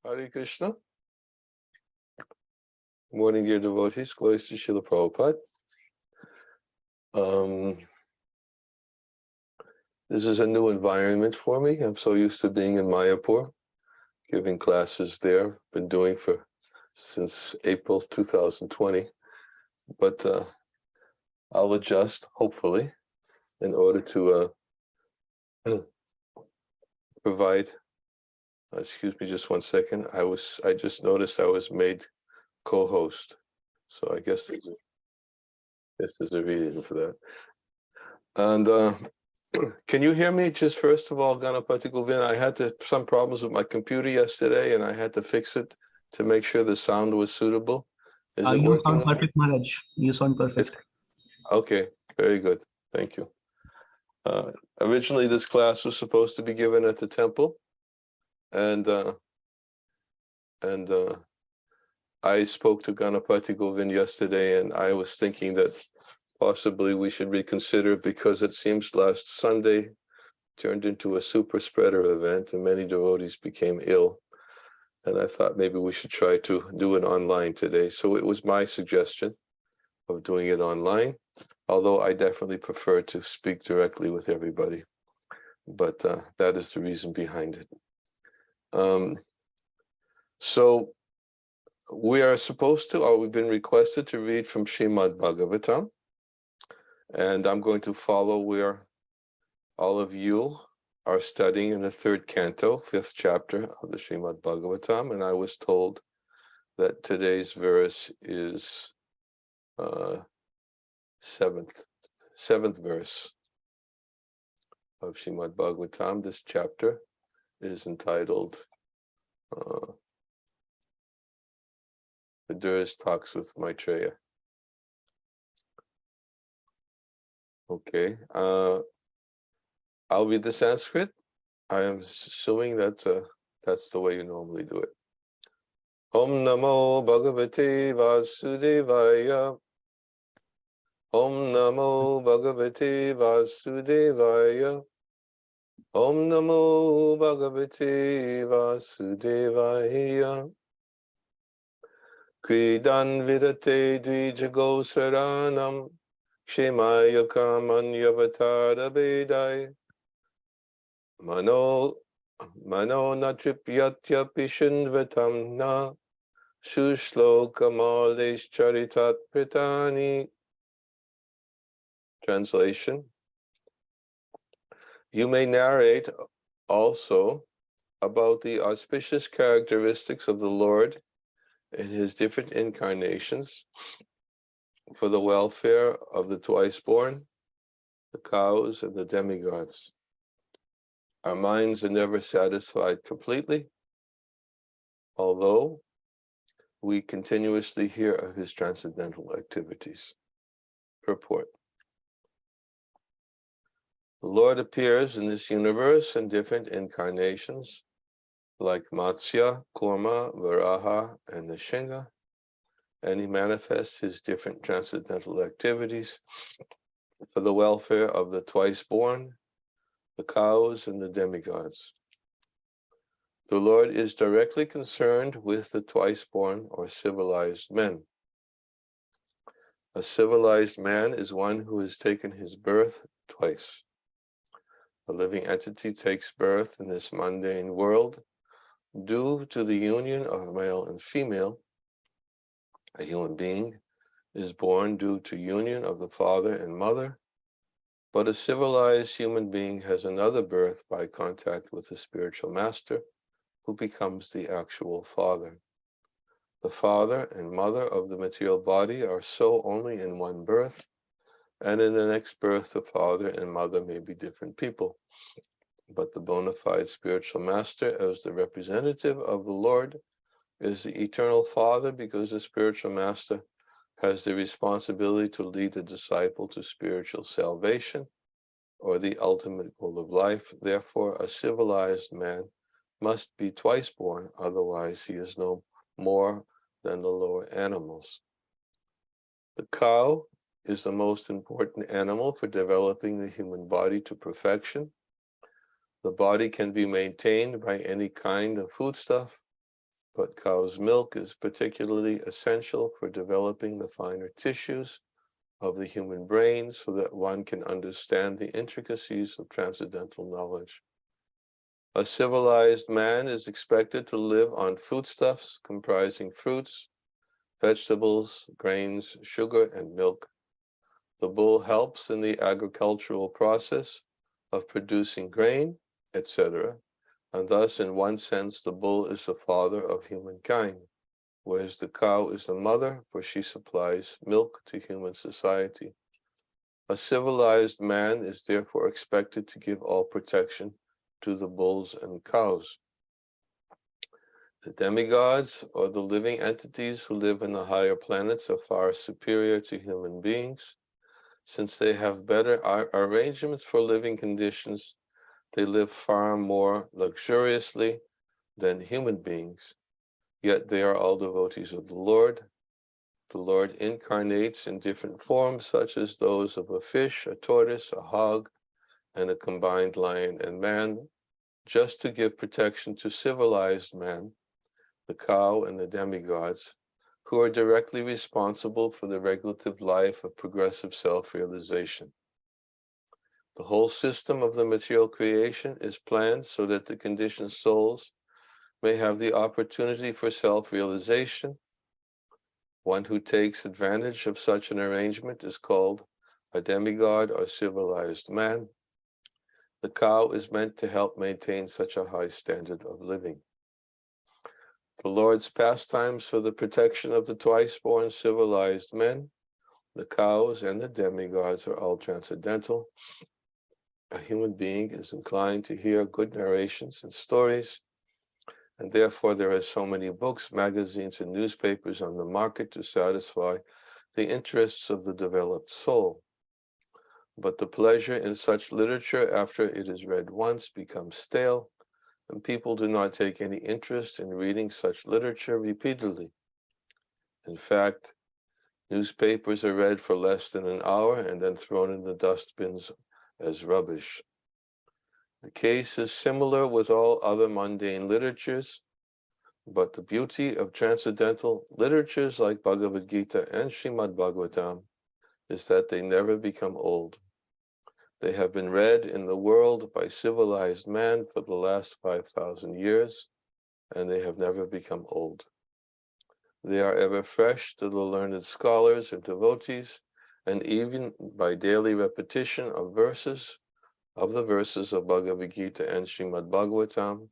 Hare Krishna. Morning, dear devotees. Glories to Srila Prabhupada. This is a new environment for me. I'm so used to being in Mayapur, giving classes there. Been doing since April 2020. But I'll adjust, hopefully, in order to provide. Excuse me, just 1 second. I just noticed I was made co-host, so I guess there's a reason for that. And can you hear me? Just first of all, Ganapati Govind, I had some problems with my computer yesterday, and I had to fix it to make sure the sound was suitable. Is it You working sound now? perfect, Maharaj. You sound perfect. Okay, very good. Thank you. Originally, this class was supposed to be given at the temple, and I spoke to Ganapati Govind yesterday, and I was thinking that possibly we should reconsider, because it seems last Sunday turned into a super spreader event and many devotees became ill. And I thought maybe we should try to do it online today. So it was my suggestion of doing it online, although I definitely prefer to speak directly with everybody. But that is the reason behind it. So we are supposed to, or we've been requested to read from Srimad Bhagavatam. And I'm going to follow where all of you are studying in the 3rd canto, 5th chapter of the Srimad Bhagavatam. And I was told that today's verse is 7th verse of Srimad Bhagavatam. This chapter is entitled Vidura's Talks with Maitreya. Okay, I'll read the Sanskrit. I am assuming that that's the way you normally do it. Om Namo Bhagavate Vasudevaya. Om Namo Bhagavate Vasudevaya. Om Namo Bhagavate Vasudevaya. Kridan Vidate Dvijago Saranam. Kshemaya Kamanyavatada Bedai. Mano Natripyatya Pishinvatam Na Sushlokamalesh Charitat Pritani. Translation. You may narrate also about the auspicious characteristics of the Lord in his different incarnations for the welfare of the twice-born, the cows, and the demigods. Our minds are never satisfied completely, although we continuously hear of his transcendental activities. Purport. The Lord appears in this universe in different incarnations, like Matsya, Kurma, Varaha, and Nishinga, and he manifests his different transcendental activities for the welfare of the twice-born, the cows, and the demigods. The Lord is directly concerned with the twice-born or civilized men. A civilized man is one who has taken his birth twice. A living entity takes birth in this mundane world due to the union of male and female. A human being is born due to union of the father and mother, but a civilized human being has another birth by contact with the spiritual master, who becomes the actual father. The father and mother of the material body are so only in one birth, and in the next birth the father and mother may be different people. But the bona fide spiritual master, as the representative of the Lord, is the eternal Father, because the spiritual master has the responsibility to lead the disciple to spiritual salvation, or the ultimate goal of life. Therefore, a civilized man must be twice born, otherwise he is no more than the lower animals. The cow is the most important animal for developing the human body to perfection. The body can be maintained by any kind of foodstuff, but cow's milk is particularly essential for developing the finer tissues of the human brain so that one can understand the intricacies of transcendental knowledge. A civilized man is expected to live on foodstuffs comprising fruits, vegetables, grains, sugar, and milk. The bull helps in the agricultural process of producing grain, etc., and thus, in one sense, the bull is the father of humankind, whereas the cow is the mother, for she supplies milk to human society. A civilized man is therefore expected to give all protection to the bulls and cows. The demigods, or the living entities who live in the higher planets, are far superior to human beings. Since they have better arrangements for living conditions, they live far more luxuriously than human beings. Yet they are all devotees of the Lord. The Lord incarnates in different forms, such as those of a fish, a tortoise, a hog, and a combined lion and man, just to give protection to civilized man, the cow, and the demigods, who are directly responsible for the regulative life of progressive self-realization. The whole system of the material creation is planned so that the conditioned souls may have the opportunity for self-realization. One who takes advantage of such an arrangement is called a demigod or civilized man. The cow is meant to help maintain such a high standard of living. The Lord's pastimes for the protection of the twice-born civilized men, the cows, and the demigods are all transcendental. A human being is inclined to hear good narrations and stories, and therefore there are so many books, magazines, and newspapers on the market to satisfy the interests of the developed soul. But the pleasure in such literature, after it is read once, becomes stale, and people do not take any interest in reading such literature repeatedly. In fact, newspapers are read for less than an hour and then thrown in the dustbins as rubbish. The case is similar with all other mundane literatures, but the beauty of transcendental literatures like Bhagavad Gita and Srimad Bhagavatam is that they never become old. They have been read in the world by civilized man for the last 5,000 years, and they have never become old. They are ever fresh to the learned scholars and devotees, and even by daily repetition of the verses of Bhagavad Gita and Srimad Bhagavatam,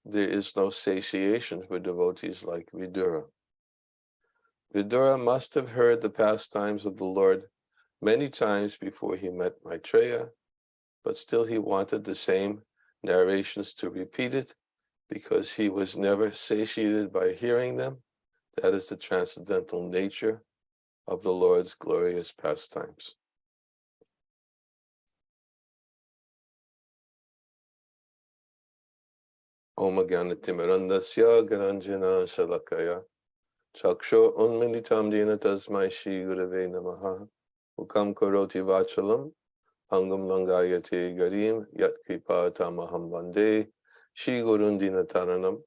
there is no satiation for devotees like Vidura. Vidura must have heard the pastimes of the Lord many times before he met Maitreya, but still he wanted the same narrations to repeat it because he was never satiated by hearing them. That is the transcendental nature of the Lord's glorious pastimes. Om Gyanatimirandasya Garanjana Shalakaya Chaksho Unmilitam Dina Tasmai Shri Gurave Namaha Ukam Karoti Vachalam Angam Langayate Garim Yat Kripa Tamaham Vande Shri Gurundina Taranam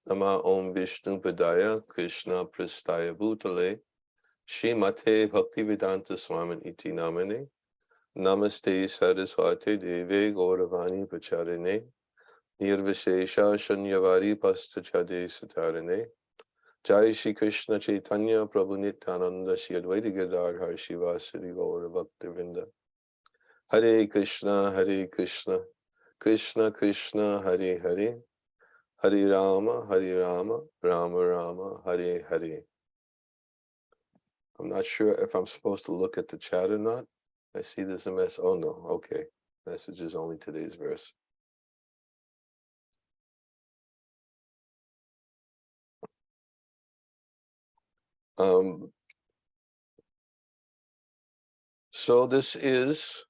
Nama Om Vishnu Padaya Krishna Prastaya Bhutale Shri Mate Bhaktivedanta Swamin Iti Namane Namaste Saraswate Deve Gauravani Pacharine Nirvishesha Shanyavari Pastachade Satarane Jai Shri Krishna Chaitanya Prabhu Nityananda Shri Advaita Gadadhar Shivasari Gaura Bhaktivinda Hare Krishna Krishna Krishna Hare Hare Hare Rama Rama Rama Hare Hare. I'm not sure if I'm supposed to look at the chat or not. I see there's a mess. Oh no, okay. Message is only today's verse. So this is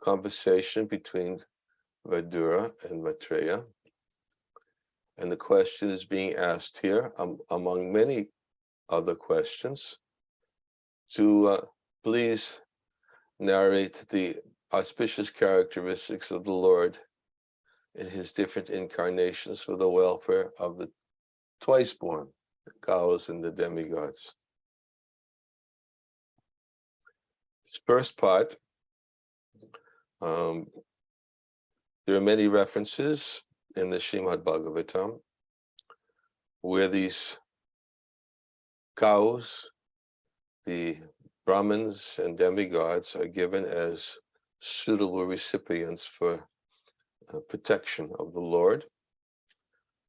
conversation between Vidura and Maitreya. And the question is being asked here, among many other questions, to please narrate the auspicious characteristics of the Lord in his different incarnations for the welfare of the twice born, the cows and the demigods. This first part, there are many references in the Srimad Bhagavatam where these cows, the Brahmins and demigods, are given as suitable recipients for protection of the Lord.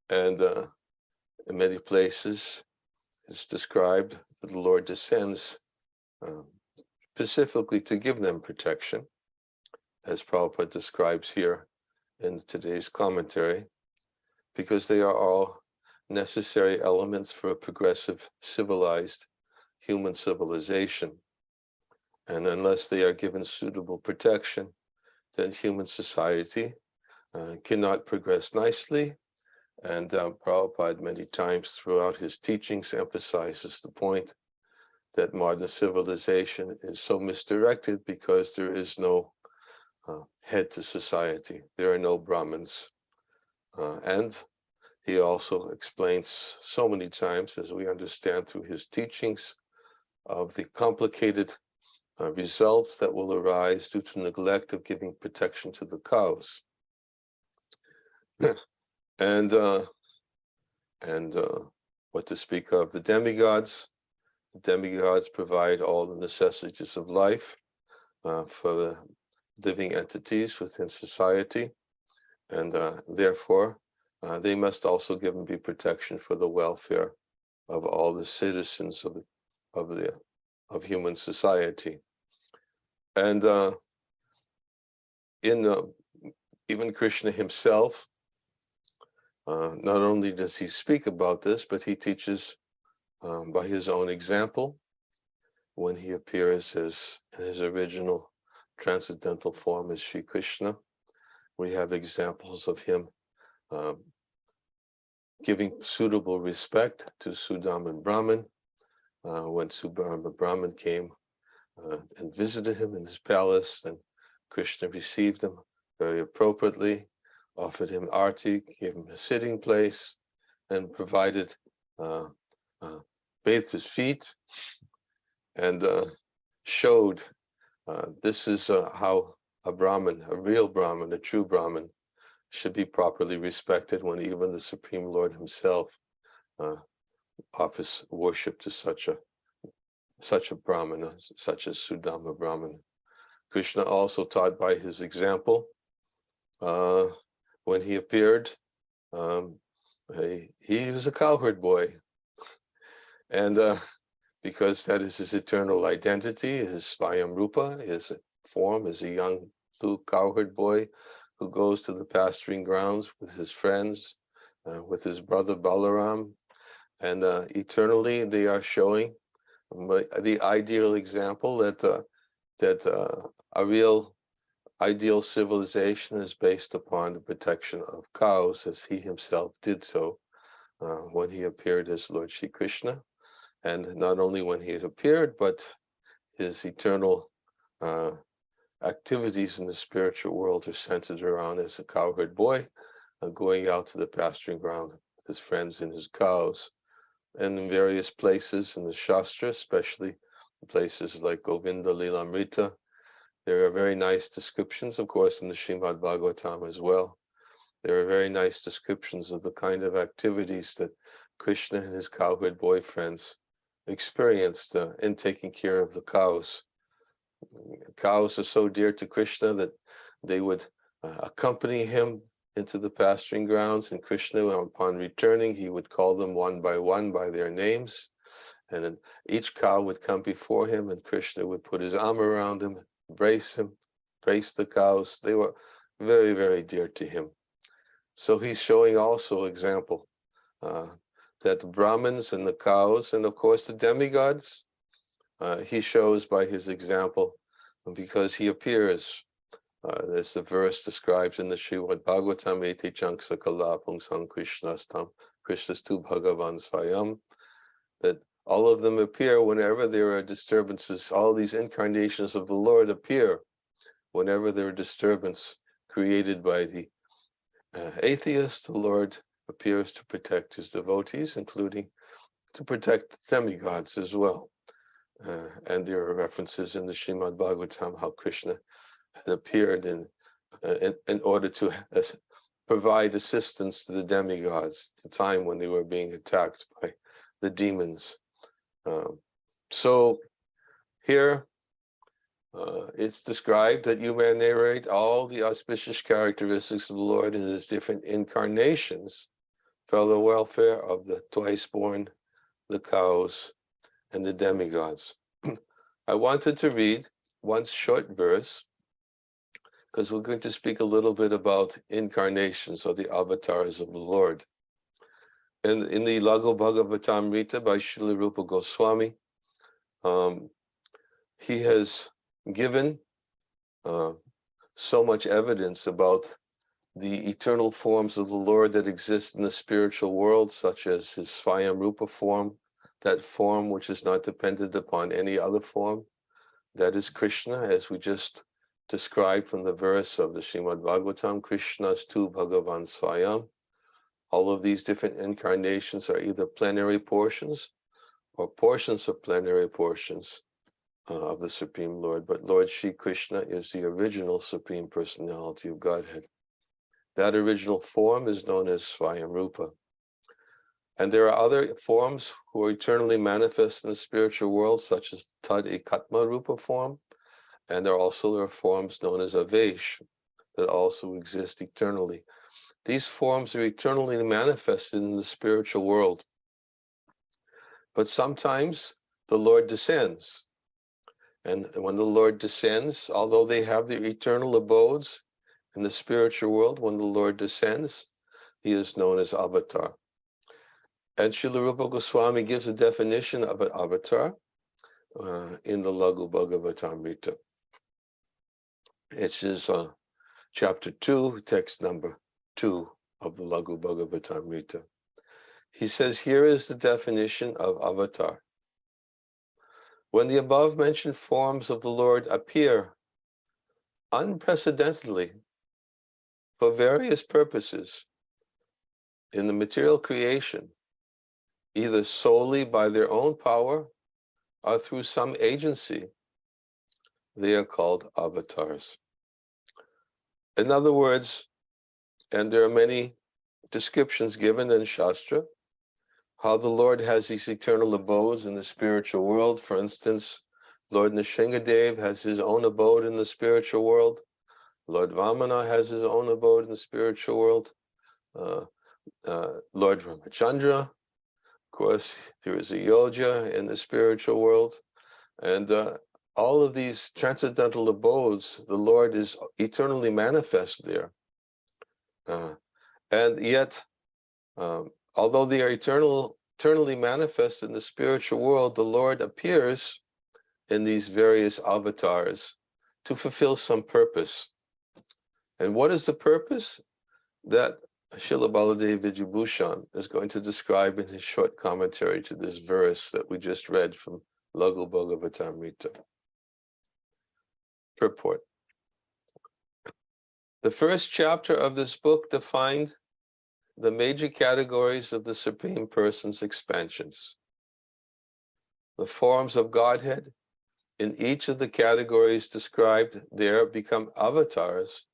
And in many places, it's described that the Lord descends specifically to give them protection, as Prabhupada describes here in today's commentary, because they are all necessary elements for a progressive, civilized human civilization. And unless they are given suitable protection, then human society cannot progress nicely. And Prabhupada many times throughout his teachings emphasizes the point that modern civilization is so misdirected because there is no head to society. There are no Brahmins. And he also explains so many times, as we understand through his teachings, of the complicated results that will arise due to neglect of giving protection to the cows. And what to speak of the demigods. The demigods provide all the necessities of life for the living entities within society, and therefore they must also give and be protection for the welfare of all the citizens of human society. And even Krishna himself, not only does he speak about this, but he teaches by his own example when he appears as in his original transcendental form as Sri Krishna. We have examples of him giving suitable respect to Sudama Brahman. When Sudama Brahman came and visited him in his palace, then Krishna received him very appropriately, offered him arti, gave him a sitting place, and provided, bathed his feet, and showed this is how a Brahmin, a real Brahmin, a true Brahmin, should be properly respected when even the Supreme Lord himself offers worship to such a Brahmana, such as Sudama Brahmana. Krishna also taught by his example. When he appeared, he was a cowherd boy. And because that is his eternal identity, his Svayam Rupa, his form as a young blue cowherd boy who goes to the pasturing grounds with his friends, with his brother Balaram. And eternally they are showing the ideal example that a real ideal civilization is based upon the protection of cows, as he himself did so when he appeared as Lord Shri Krishna. And not only when he appeared, but his eternal activities in the spiritual world are centered around as a cowherd boy, going out to the pasturing ground with his friends and his cows. And in various places in the Shastra, especially places like Govinda Lilamrita, there are very nice descriptions, of course, in the Srimad Bhagavatam as well. There are very nice descriptions of the kind of activities that Krishna and his cowherd boyfriends experienced in taking care of the cows. Cows are so dear to Krishna that they would accompany him into the pasturing grounds, and Krishna, upon returning, he would call them one by their names, and then each cow would come before him, and Krishna would put his arm around him, embrace the cows. They were very, very dear to him. So he's showing also example that the Brahmins and the cows, and of course the demigods, he shows by his example, because he appears, as the verse describes in the Srimad Bhagavatam, eti chanksa kalapung sang krishnastam, krishnastu bhagavan svayam, that all of them appear whenever there are disturbances. All these incarnations of the Lord appear whenever there is disturbance created by the atheist, the Lord appears to protect his devotees, including to protect demigods as well. And there are references in the Srimad Bhagavatam how Krishna had appeared in order to provide assistance to the demigods at the time when they were being attacked by the demons. So here it's described that you may narrate all the auspicious characteristics of the Lord in his different incarnations for the welfare of the twice-born, the cows, and the demigods. I wanted to read one short verse because we're going to speak a little bit about incarnations or the avatars of the Lord. And in the Lago Bhagavatam by Srila Rupa Goswami, he has given so much evidence about the eternal forms of the Lord that exist in the spiritual world, such as his Svayam Rupa form, that form which is not dependent upon any other form. That is Krishna, as we just described from the verse of the Srimad Bhagavatam, Krishna's tu Bhagavan Svayam. All of these different incarnations are either plenary portions or portions of plenary portions of the Supreme Lord. But Lord Shri Krishna is the original Supreme Personality of Godhead. That original form is known as Svayam Rupa. And there are other forms who are eternally manifest in the spiritual world, such as Tad Ekatma Rupa form. And there are forms known as Avesh that also exist eternally. These forms are eternally manifested in the spiritual world. But sometimes the Lord descends. And when the Lord descends, although they have their eternal abodes in the spiritual world, when the Lord descends, he is known as avatar. And Srila Rupa Goswami gives a definition of an avatar in the Lagu Bhagavatamrita. It is chapter 2, text number 2 of the Lagu Bhagavatamrita. He says, here is the definition of avatar. When the above mentioned forms of the Lord appear unprecedentedly for various purposes in the material creation, either solely by their own power or through some agency, they are called avatars. In other words, and there are many descriptions given in Shastra, how the Lord has these eternal abodes in the spiritual world. For instance, Lord Nrsingadev has his own abode in the spiritual world. Lord Vamana has his own abode in the spiritual world. Lord Ramachandra, of course, there is a Yoja in the spiritual world. And all of these transcendental abodes, the Lord is eternally manifest there. And yet, although they are eternally manifest in the spiritual world, the Lord appears in these various avatars to fulfill some purpose. And what is the purpose? That Srila Baladev Vijayabhushan is going to describe in his short commentary to this verse that we just read from Lagu Bhagavatamrita. Purport. The first chapter of this book defined the major categories of the Supreme Person's expansions. The forms of Godhead in each of the categories described there become avatars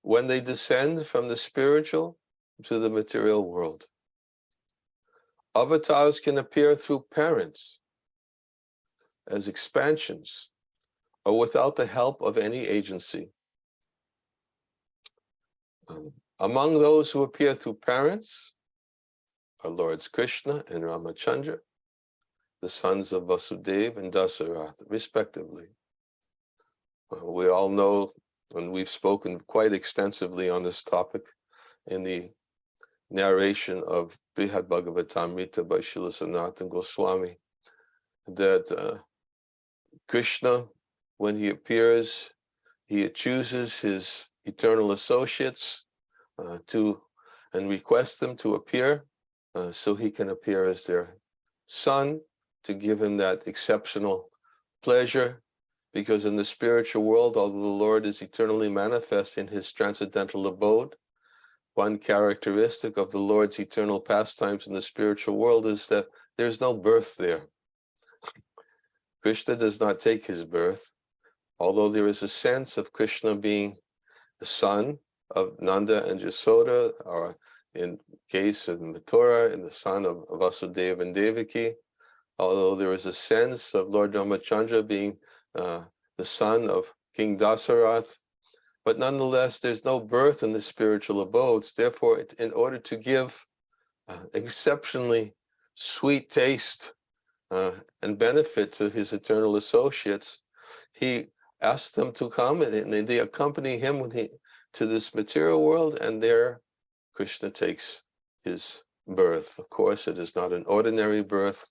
when they descend from the spiritual to the material world. Avatars can appear through parents as expansions or without the help of any agency. Among those who appear through parents are Lords Krishna and Ramachandra, the sons of Vasudeva and Dasaratha, respectively. We all know, and we've spoken quite extensively on this topic in the narration of Brihad Bhagavatamrita by Srila Sanatana Goswami, that Krishna, when he appears, he chooses his eternal associates and requests them to appear so he can appear as their son, to give him that exceptional pleasure because in the spiritual world, although the Lord is eternally manifest in his transcendental abode, one characteristic of the Lord's eternal pastimes in the spiritual world is that there's no birth there. Krishna does not take his birth, although there is a sense of Krishna being the son of Nanda and Yasoda, or in case of Mathura, in the son of Vasudeva and Devaki, although there is a sense of Lord Ramachandra being the son of King Dasarath, but nonetheless, there's no birth in the spiritual abodes. Therefore, in order to give exceptionally sweet taste and benefit to his eternal associates, he asked them to come, and they accompany him to this material world, and there Krishna takes his birth. Of course, it is not an ordinary birth.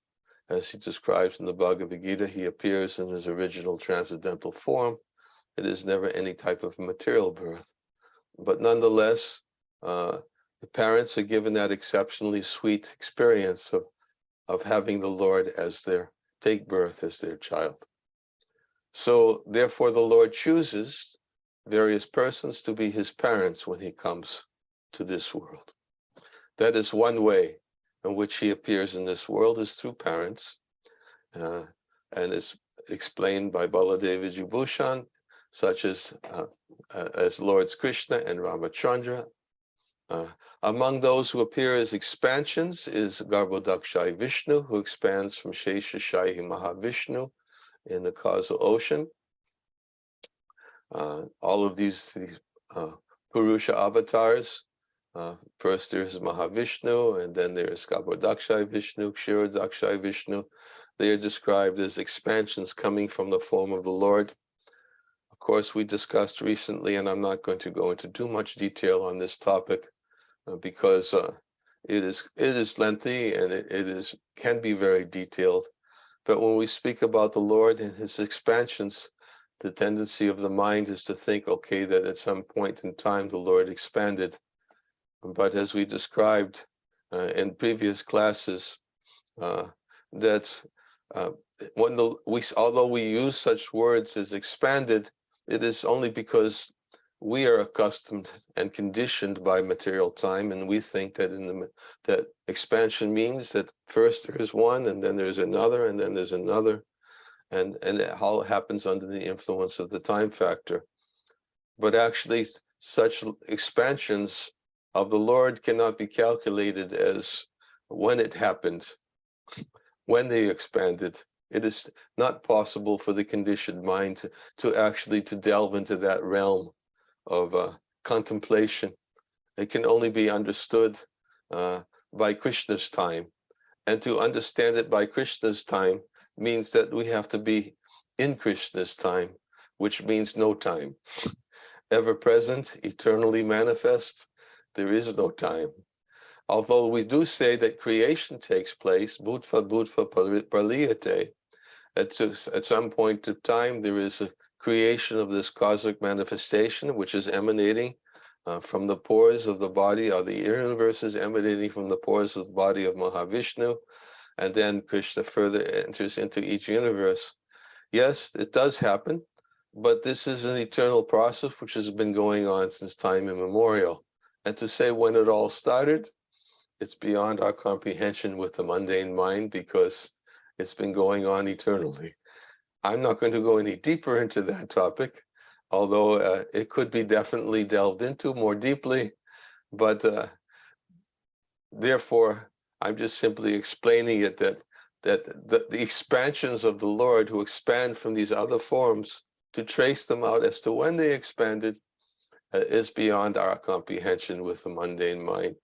As he describes in the Bhagavad Gita, he appears in his original transcendental form. It is never any type of material birth. But nonetheless, the parents are given that exceptionally sweet experience of having the Lord as take birth as their child. So therefore, the Lord chooses various persons to be his parents when he comes to this world. That is one way in which he appears in this world, is through parents, and is explained by Baladeva Vibhushan, such as Lords Krishna and Ramachandra. Among those who appear as expansions is Garbhodakshai Vishnu, who expands from Sheshashahi Mahavishnu in the causal ocean. All of these Purusha avatars, first there's Mahavishnu, and then there's Garbhodakshai Vishnu, Kshirodakshai Vishnu. They are described as expansions coming from the form of the Lord. Of course, we discussed recently, and I'm not going to go into too much detail on this topic because it is lengthy and it can be very detailed. But when we speak about the Lord and his expansions, the tendency of the mind is to think, okay, that at some point in time the Lord expanded. But as we described in previous classes, that although we use such words as expanded, it is only because we are accustomed and conditioned by material time, and we think that that expansion means that first there is one, and then there's another, and then there's another, and it all happens under the influence of the time factor. But actually, such expansions of the Lord cannot be calculated as when it happened, when they expanded. It is not possible for the conditioned mind to actually delve into that realm of contemplation. It can only be understood by Krishna's time. And to understand it by Krishna's time means that we have to be in Krishna's time, which means no time. Ever present, eternally manifest, there is no time. Although we do say that creation takes place, bhutva praliyate, at some point of time, there is a creation of this cosmic manifestation, which is emanating from the pores of the body, or the universe is emanating from the pores of the body of Mahavishnu, and then Krishna further enters into each universe. Yes, it does happen, but this is an eternal process which has been going on since time immemorial. And to say when it all started, it's beyond our comprehension with the mundane mind, because it's been going on eternally. I'm not going to go any deeper into that topic, although it could be definitely delved into more deeply, but therefore, I'm just simply explaining it that the expansions of the Lord, who expand from these other forms, to trace them out as to when they expanded is beyond our comprehension with the mundane mind,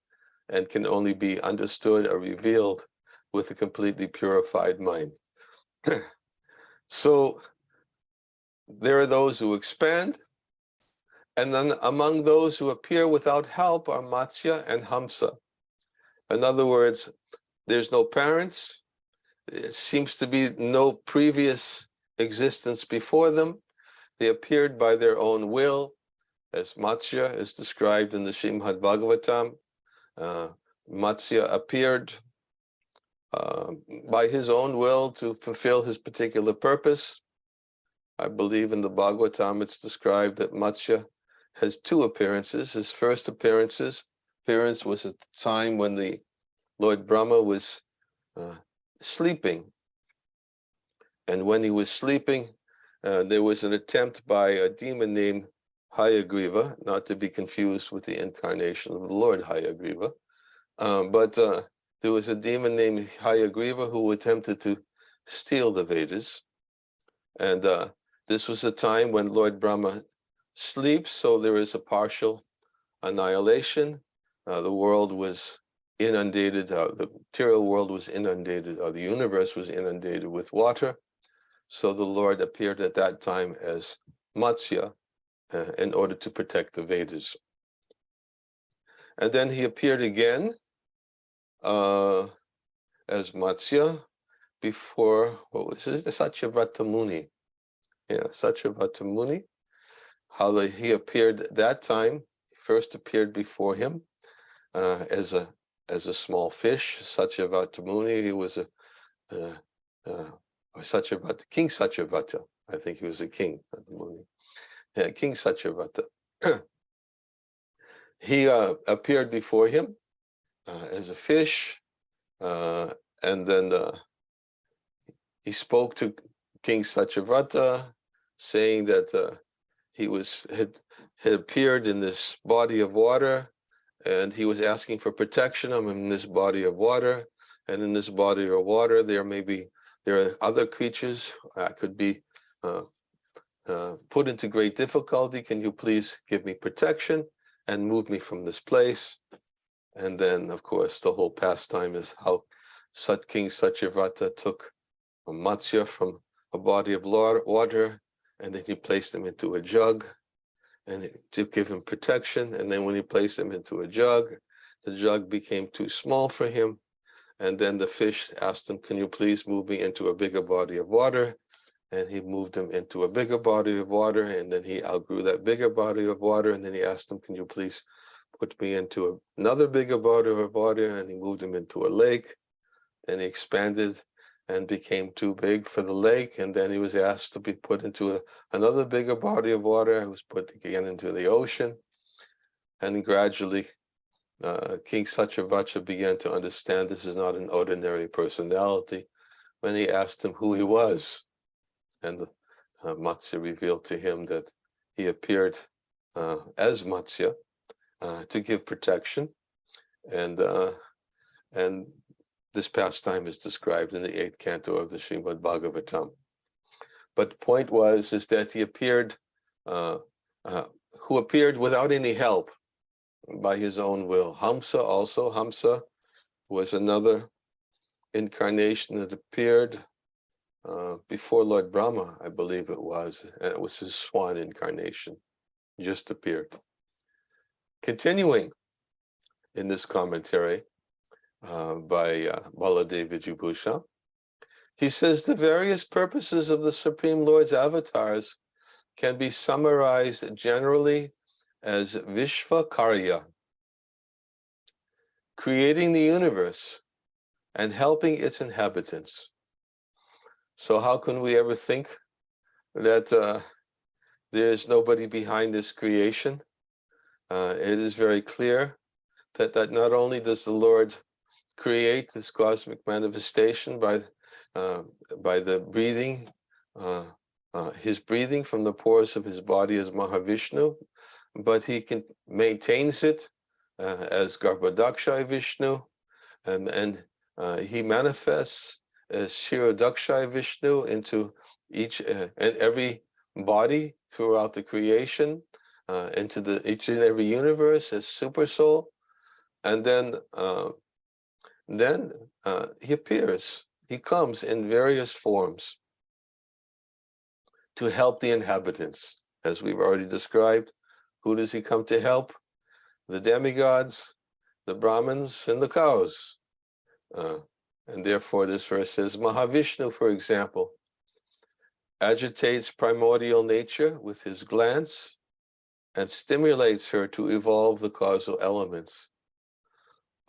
and can only be understood or revealed with a completely purified mind. So there are those who expand, and then among those who appear without help are Matsya and Hamsa. In other words, there's no parents, it seems to be no previous existence before them. They appeared by their own will, as Matsya is described in the Srimad Bhagavatam. Matsya appeared by his own will to fulfill his particular purpose. I believe in the Bhagavatam it's described that Matsya has two appearances. His first appearance was at the time when the Lord Brahma was sleeping. And when he was sleeping, there was an attempt by a demon named Hayagriva, not to be confused with the incarnation of the Lord Hayagriva, but there was a demon named Hayagriva who attempted to steal the Vedas. And this was a time when Lord Brahma sleeps, so there is a partial annihilation. The world was inundated, the material world was inundated, the universe was inundated with water. So the Lord appeared at that time as Matsya in order to protect the Vedas. And then he appeared again as Matsya before, what was it? Satyavrata Muni. Yeah, Satyavrata Muni. He appeared that time, first appeared before him as a small fish. Satyavrata Muni, he was Satyavrata, King Satyavrata. I think he was a king, not the Muni. Yeah, King Satyavrata. He appeared before him as a fish, and then he spoke to King Satyavrata, saying that he had appeared in this body of water, and he was asking for protection in this body of water. And in this body of water, there are other creatures could be put into great difficulty. Can you please give me protection and move me from this place? And then, of course, the whole pastime is how King Satyavrata took a Matsya from a body of water, and then he placed him into a jug and to give him protection. And then when he placed him into a jug, the jug became too small for him. And then the fish asked him, can you please move me into a bigger body of water? And he moved him into a bigger body of water, and then he outgrew that bigger body of water. And then he asked him, can you please put me into another bigger body of water? And he moved him into a lake. Then he expanded and became too big for the lake. And then he was asked to be put into another bigger body of water. He was put again into the ocean. And gradually, King Satyavrata began to understand this is not an ordinary personality. When he asked him who he was, and Matsya revealed to him that he appeared as Matsya to give protection, and this pastime is described in the 8th canto of the Srimad Bhagavatam. But the point is that he appeared, who appeared without any help, by his own will. Hamsa was another incarnation that appeared before Lord Brahma, I believe it was, and it was his swan incarnation, just appeared. Continuing in this commentary by Baladev Vijibhusha, he says the various purposes of the Supreme Lord's avatars can be summarized generally as Vishva Karya, creating the universe and helping its inhabitants. So how can we ever think that there is nobody behind this creation? It is very clear that not only does the Lord create this cosmic manifestation by the breathing, his breathing from the pores of his body as Mahavishnu, but he maintains it as Garbhodakshaya Vishnu, and he manifests as Shirodakshaya Vishnu into each and every body throughout the creation, into each and every universe as Super Soul, and then he appears. He comes in various forms to help the inhabitants, as we've already described. Who does he come to help? The demigods, the Brahmins, and the cows. And therefore this verse says, Mahavishnu, for example, agitates primordial nature with his glance and stimulates her to evolve the causal elements.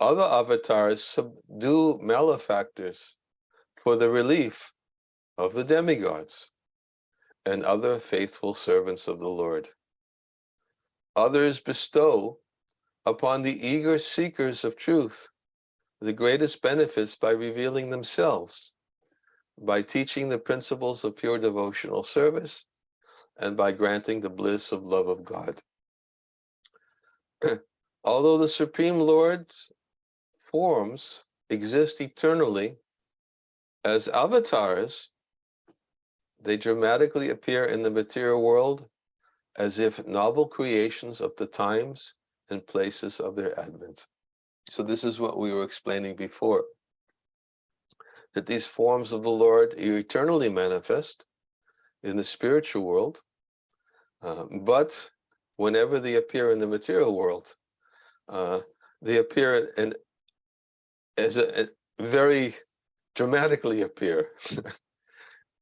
Other avatars subdue malefactors for the relief of the demigods. and other faithful servants of the Lord. Others bestow upon the eager seekers of truth the greatest benefits by revealing themselves, by teaching the principles of pure devotional service, and by granting the bliss of love of God. Although the Supreme Lord's forms exist eternally as avatars, they dramatically appear in the material world as if novel creations of the times and places of their advent. So this is what we were explaining before, that these forms of the Lord are eternally manifest in the spiritual world, but whenever they appear in the material world, they appear as a very dramatically appear,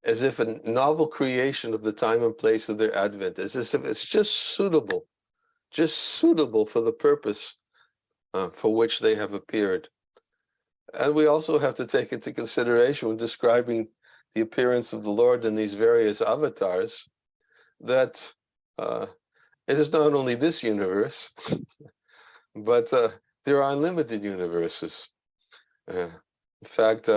as if a novel creation of the time and place of their advent, as if it's just suitable for the purpose for which they have appeared. And we also have to take into consideration when describing the appearance of the Lord in these various avatars, that it is not only this universe, but there are unlimited universes. In fact,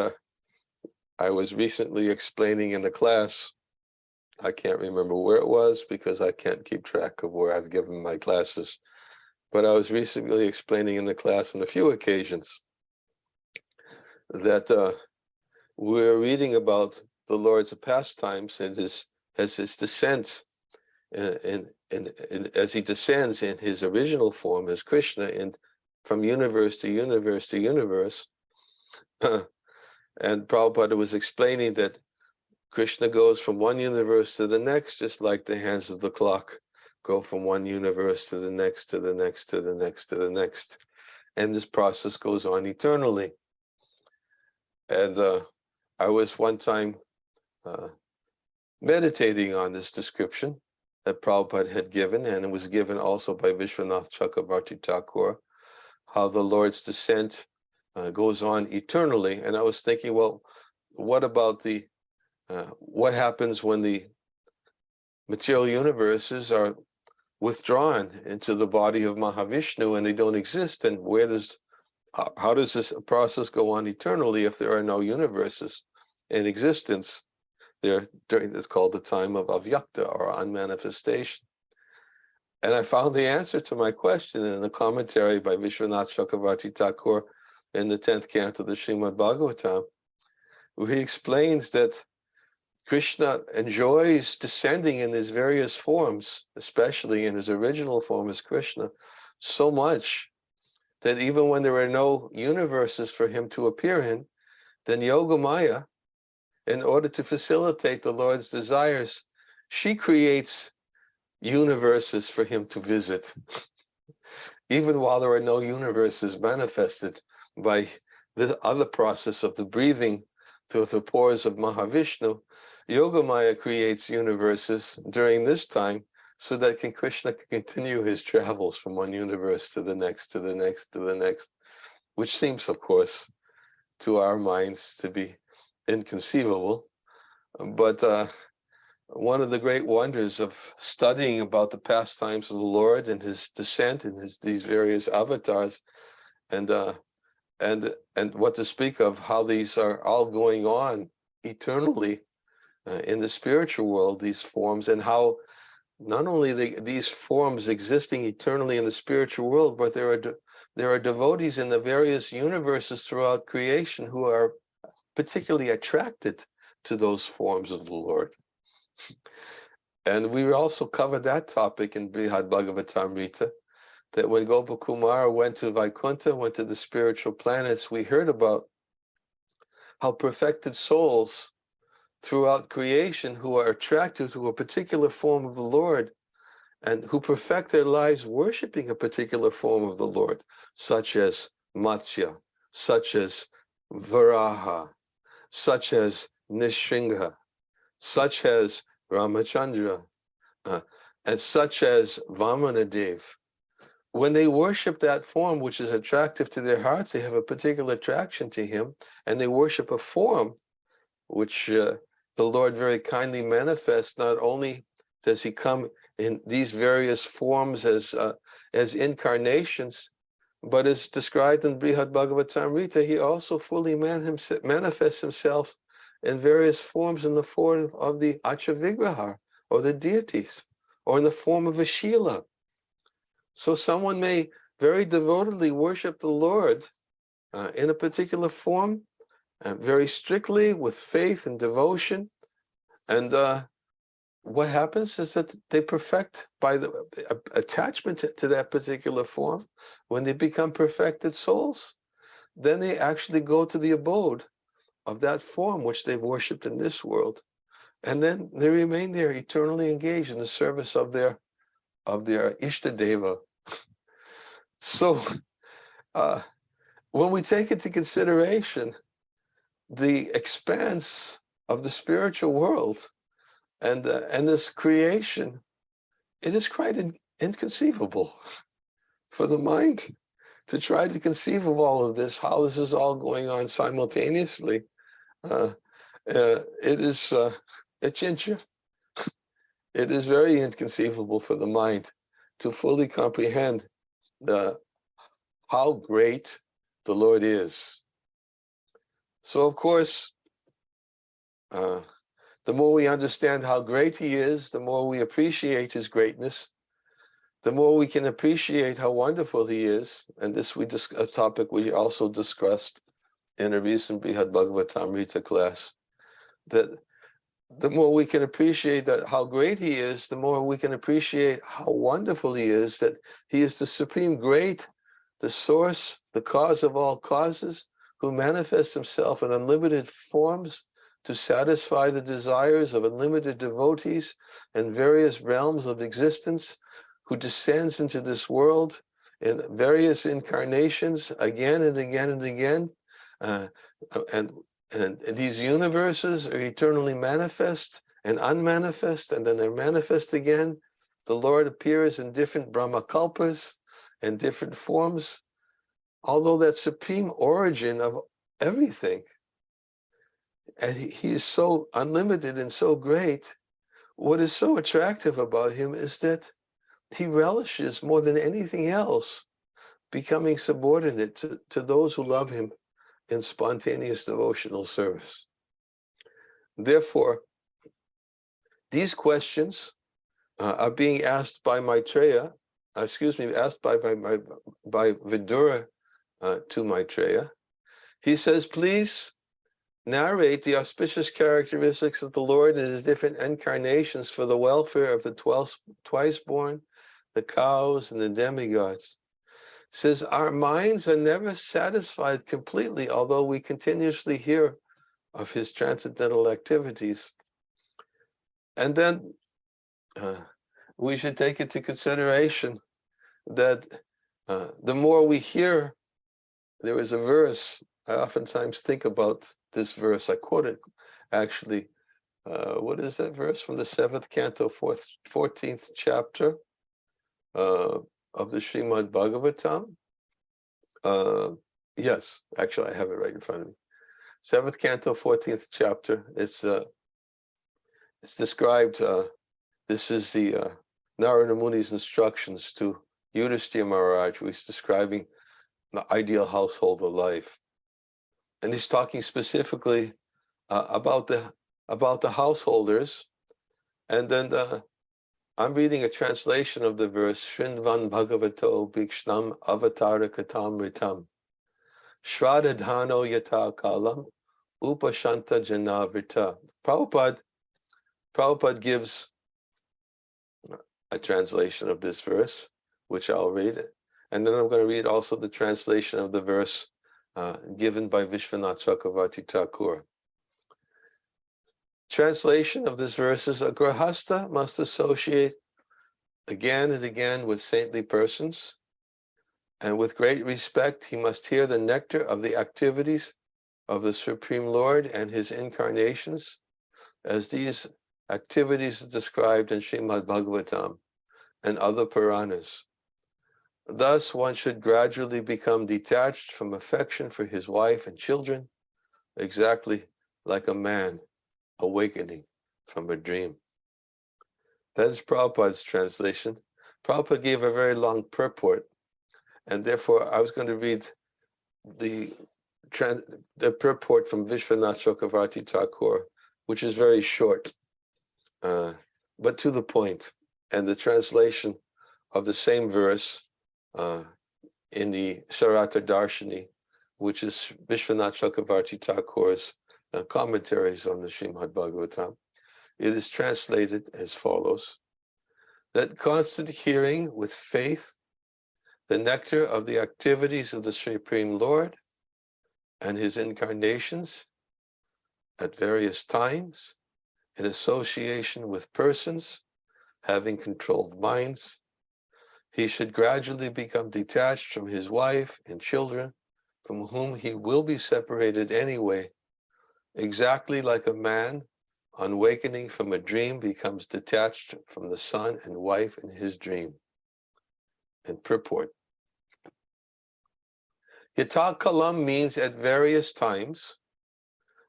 I was recently explaining in a class, I can't remember where it was because I can't keep track of where I've given my classes, but I was recently explaining in the class on a few occasions that we're reading about the Lord's pastimes and his descent as he descends in his original form as Krishna and from universe to universe to universe. And Prabhupada was explaining that Krishna goes from one universe to the next, just like the hands of the clock go from one universe to the next, to the next, to the next, to the next. And this process goes on eternally. And I was one time meditating on this description that Prabhupada had given, and it was given also by Vishwanath Chakravarti Thakur, how the Lord's descent goes on eternally. And I was thinking, well, what about what happens when the material universes are withdrawn into the body of Mahavishnu and they don't exist? And how does this process go on eternally if there are no universes in existence? It's called the time of avyakta, or unmanifestation. And I found the answer to my question in a commentary by Vishwanath Chakravarti Thakur in the 10th canto of the Srimad Bhagavatam, where he explains that Krishna enjoys descending in his various forms, especially in his original form as Krishna, so much that even when there are no universes for him to appear in, then Yogamaya, in order to facilitate the Lord's desires, she creates universes for him to visit. Even while there are no universes manifested by this other process of the breathing through the pores of Mahavishnu, Yogamaya creates universes during this time so that Krishna can continue his travels from one universe to the next, to the next, to the next, which seems, of course, to our minds to be inconceivable. But one of the great wonders of studying about the pastimes of the Lord and his descent and these various avatars, and what to speak of how these are all going on eternally in the spiritual world, these forms, and how not only these forms existing eternally in the spiritual world, but there are devotees in the various universes throughout creation who are particularly attracted to those forms of the Lord. And we also covered that topic in Brihad Bhagavatamrita, that when Gopakumara went to Vaikuntha, went to the spiritual planets, we heard about how perfected souls throughout creation who are attracted to a particular form of the Lord and who perfect their lives worshiping a particular form of the Lord, such as Matsya, such as Varaha, such as Nishringa, such as Ramachandra, and such as Vamanadev. When they worship that form which is attractive to their hearts, they have a particular attraction to him, and they worship a form which the Lord very kindly manifests. Not only does he come in these various forms as incarnations, but as described in Brihad Bhagavatamrita, he also fully manifests himself in various forms, in the form of the Achavigraha, or the deities, or in the form of a Shila. So someone may very devotedly worship the Lord in a particular form, very strictly, with faith and devotion. And what happens is that they perfect by the attachment to that particular form. When they become perfected souls, then they actually go to the abode of that form which they've worshipped in this world. And then they remain there eternally engaged in the service of their Ishtadeva. So when we take into consideration the expanse of the spiritual world and this creation, it is quite inconceivable for the mind to try to conceive of all of this, how this is all going on simultaneously. It is achincha. It is very inconceivable for the mind to fully comprehend how great the Lord is. So, of course, the more we understand how great he is, the more we appreciate his greatness, the more we can appreciate how wonderful he is. And this a topic we also discussed in a recent Brihad Bhagavatamrita class, that the more we can appreciate that how great he is, the more we can appreciate how wonderful he is, that he is the supreme great, the source, the cause of all causes, who manifests himself in unlimited forms to satisfy the desires of unlimited devotees in various realms of existence, who descends into this world in various incarnations again and again and again. And these universes are eternally manifest and unmanifest, and then they're manifest again. The Lord appears in different Brahmakalpas and different forms. Although that supreme origin of everything, and he is so unlimited and so great, what is so attractive about him is that he relishes more than anything else becoming subordinate to those who love him in spontaneous devotional service. Therefore, these questions are being asked by Maitreya, asked by Vidura to Maitreya. He says, please narrate the auspicious characteristics of the Lord and his different incarnations for the welfare of the twice born, the cows, and the demigods. Says, our minds are never satisfied completely, although we continuously hear of his transcendental activities. And then we should take into consideration that the more we hear, there is a verse, I oftentimes think about this verse, I quote it actually. What is that verse from the 7th canto, 14th chapter of the Srimad Bhagavatam? Yes, actually I have it right in front of me. 7th canto, 14th chapter. It's described, this is the Narada Muni's instructions to Yudhishthira Maharaj, who is describing the ideal householder life. And he's talking specifically about the householders. And then I'm reading a translation of the verse, Shrinvan Bhagavato Bhikshnam Avatara Katam Ritam. Shradadhano Yata Kalam Upashanta Janavrita. Prabhupada gives a translation of this verse, which I'll read. And then I'm going to read also the translation of the verse given by Vishwanath Chakravarti Thakur. Translation of this verse is, a grahasta must associate again and again with saintly persons, and with great respect he must hear the nectar of the activities of the Supreme Lord and his incarnations, as these activities are described in Srimad Bhagavatam and other Puranas. Thus, one should gradually become detached from affection for his wife and children, exactly like a man awakening from a dream. That is Prabhupada's translation. Prabhupada gave a very long purport, and therefore I was going to read the purport from Vishwanath Chakravarti Thakur, which is very short, but to the point, and the translation of the same verse in the Sarata Darshini, which is Vishwanath Chakravarti Thakur's commentaries on the Srimad Bhagavatam. It is translated as follows: that constant hearing with faith, the nectar of the activities of the Supreme Lord and his incarnations at various times, in association with persons having controlled minds, he should gradually become detached from his wife and children, from whom he will be separated anyway, exactly like a man on awakening from a dream becomes detached from the son and wife in his dream. And purport. Yata kalam means at various times,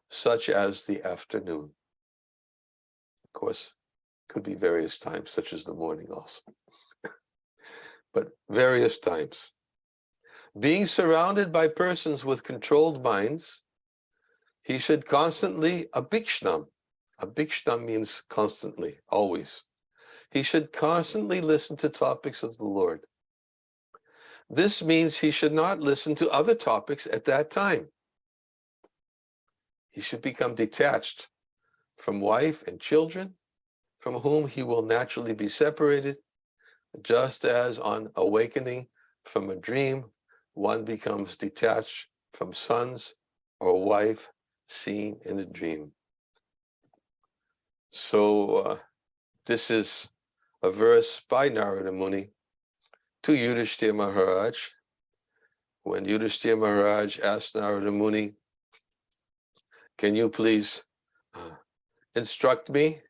such as the afternoon. Of course, could be various times, such as the morning also. But various times. Being surrounded by persons with controlled minds, he should constantly, abhikshnam means constantly, always. He should constantly listen to topics of the Lord. This means he should not listen to other topics at that time. He should become detached from wife and children, from whom he will naturally be separated, just as on awakening from a dream, one becomes detached from sons or wife seen in a dream. So this is a verse by Narada Muni to Yudhishthira Maharaj. When Yudhishthira Maharaj asked Narada Muni, can you please instruct me?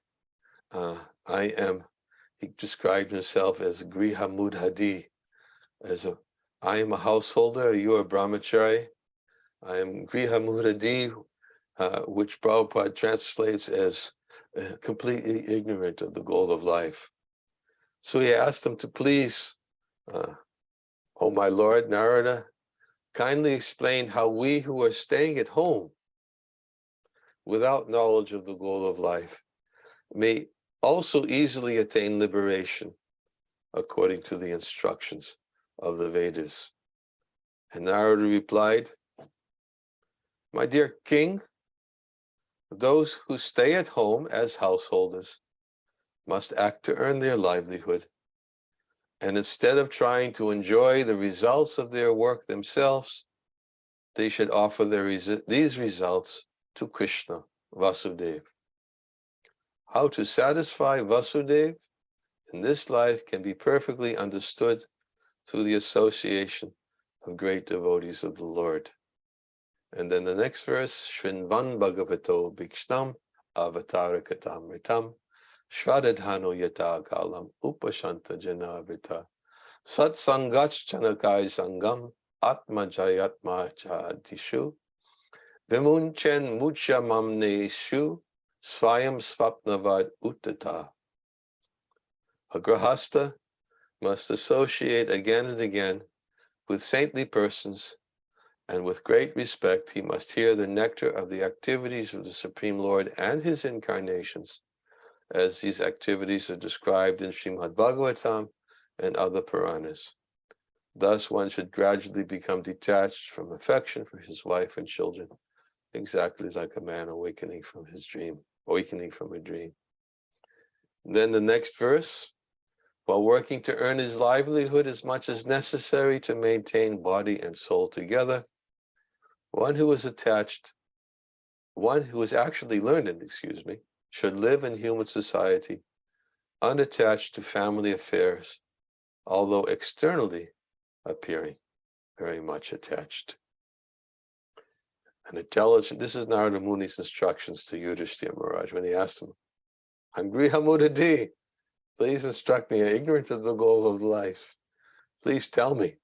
He described himself as Griha Mudhadi, I am a householder, you are a brahmachari. I am Griha Mudhadi, which Prabhupada translates as completely ignorant of the goal of life. So he asked him to please, oh my Lord Narada, kindly explain how we who are staying at home without knowledge of the goal of life may also easily attain liberation according to the instructions of the Vedas. And Narada replied, my dear king, those who stay at home as householders must act to earn their livelihood. And instead of trying to enjoy the results of their work themselves, they should offer these results to Krishna, Vasudeva. How to satisfy Vasudeva in this life can be perfectly understood through the association of great devotees of the Lord. And then the next verse, Shrinvan Bhagavato Bhikshnam Avatara Katamritam Shradadhano Yata Kalam Upashanta Janavrita Sat Sangach Chanakai Sangam Atma Jayatma Chadishu Vimunchen Mucha Mamneshu Swayam Swapnavad Uttata. A grahasta must associate again and again with saintly persons, and with great respect he must hear the nectar of the activities of the Supreme Lord and his incarnations, as these activities are described in Srimad Bhagavatam and other Puranas. Thus one should gradually become detached from affection for his wife and children, exactly like a man awakening from a dream. And then the next verse, while working to earn his livelihood as much as necessary to maintain body and soul together, one who is actually learned, should live in human society, unattached to family affairs, although externally appearing very much attached. An intelligent, this is Narada Muni's instructions to Yudhishthira Maharaj when he asked him, I'm Griha Mudhadi, please instruct me, ignorant of the goal of life. Please tell me,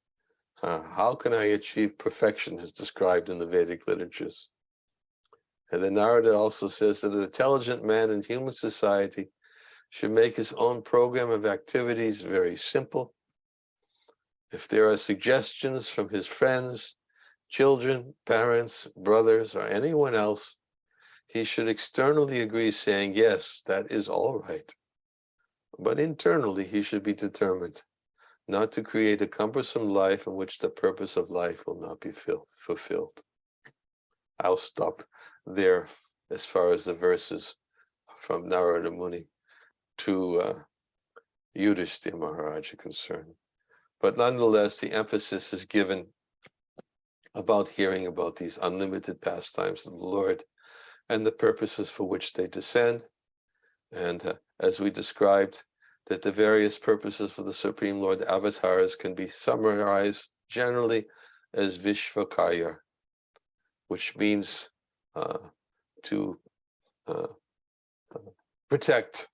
how can I achieve perfection as described in the Vedic literatures? And the Narada also says that an intelligent man in human society should make his own program of activities very simple. If there are suggestions from his friends, children, parents, brothers, or anyone else, he should externally agree, saying, yes, that is all right. But internally, he should be determined not to create a cumbersome life in which the purpose of life will not be fulfilled. I'll stop there as far as the verses from Narada Muni to Yudhishthira Maharaj are concerned. But nonetheless, the emphasis is given about hearing about these unlimited pastimes of the Lord and the purposes for which they descend. And as we described, that the various purposes for the Supreme Lord avatars can be summarized generally as Vishvakarya, which means to protect,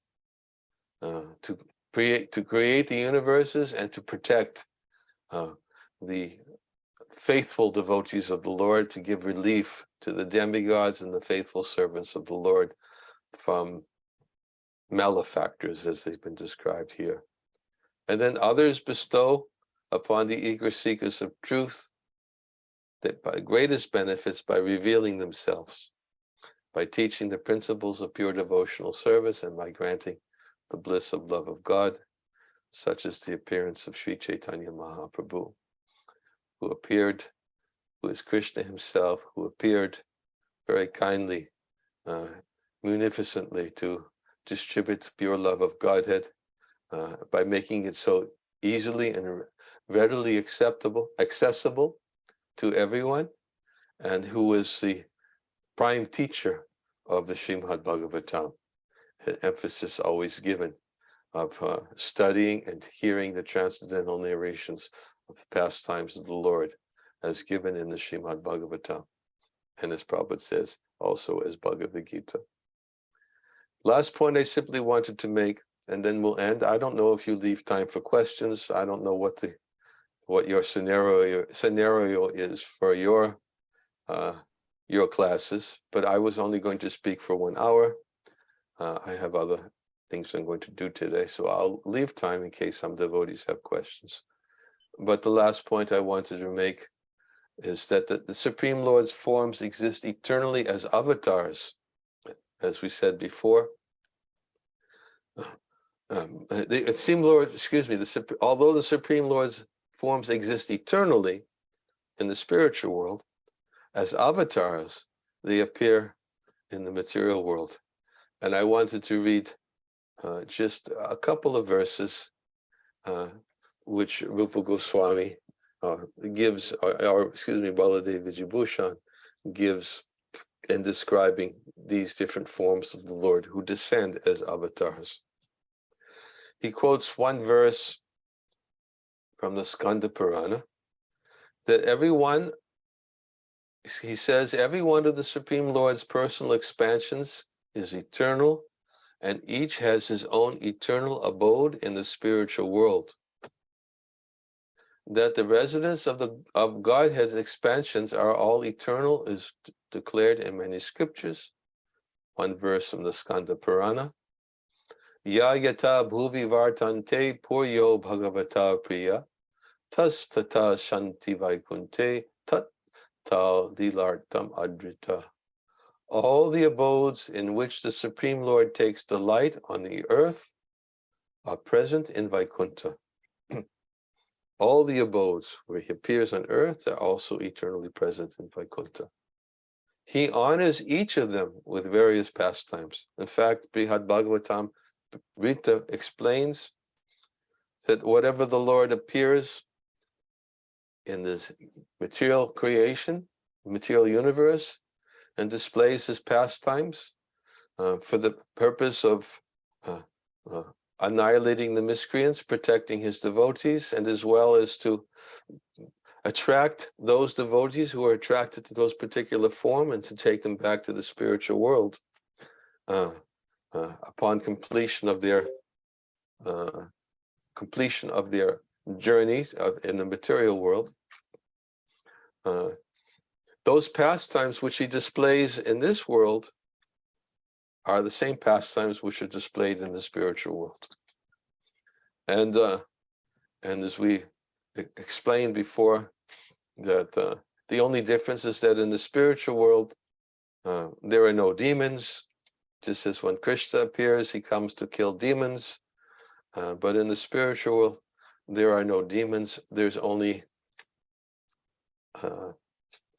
to create the universes and to protect the faithful devotees of the Lord, to give relief to the demigods and the faithful servants of the Lord from malefactors, as they've been described here. And then others bestow upon the eager seekers of truth that by greatest benefits by revealing themselves, by teaching the principles of pure devotional service, and by granting the bliss of love of God, such as the appearance of Sri Chaitanya Mahaprabhu, who is Krishna himself, who appeared very kindly, munificently to distribute pure love of Godhead by making it so easily and readily accessible to everyone, and who is the prime teacher of the Srimad Bhagavatam. Emphasis always given of studying and hearing the transcendental narrations of the pastimes of the Lord as given in the Srimad Bhagavatam, and as Prabhupada says, also as Bhagavad Gita. Last point I simply wanted to make, and then we'll end. I don't know if you leave time for questions. I don't know what your scenario is for your classes, but I was only going to speak for 1 hour. I have other things I'm going to do today, so I'll leave time in case some devotees have questions. But the last point I wanted to make is that the Supreme Lord's forms exist eternally as avatars, as we said before. Although the Supreme Lord's forms exist eternally in the spiritual world, as avatars, they appear in the material world. And I wanted to read just a couple of verses which Rupa Goswami gives, Baladev Vijayabhushan gives in describing these different forms of the Lord who descend as avatars. He quotes one verse from the Skanda Purana, that he says, every one of the Supreme Lord's personal expansions is eternal, and each has his own eternal abode in the spiritual world. That the residence of Godhead's expansions are all eternal is declared in many scriptures. One verse from the Skanda Purana. Ya yata bhuvi vartante puryo bhagavata priya tas tata shanti vaikunte tat tal dilartam adrita. All the abodes in which the Supreme Lord takes delight on the earth are present in Vaikuntha. All the abodes where he appears on earth are also eternally present in Vaikuntha. He honors each of them with various pastimes. In fact, Brihad Bhagavatam Rita explains that whatever the Lord appears in this material creation, material universe, and displays his pastimes for the purpose of annihilating the miscreants, protecting his devotees, and as well as to attract those devotees who are attracted to those particular form and to take them back to the spiritual world upon completion of their journeys in the material world. those pastimes which he displays in this world are the same pastimes which are displayed in the spiritual world. And as we explained before, that the only difference is that in the spiritual world, there are no demons. Just as when Krishna appears, he comes to kill demons. But in the spiritual world, there are no demons. There's only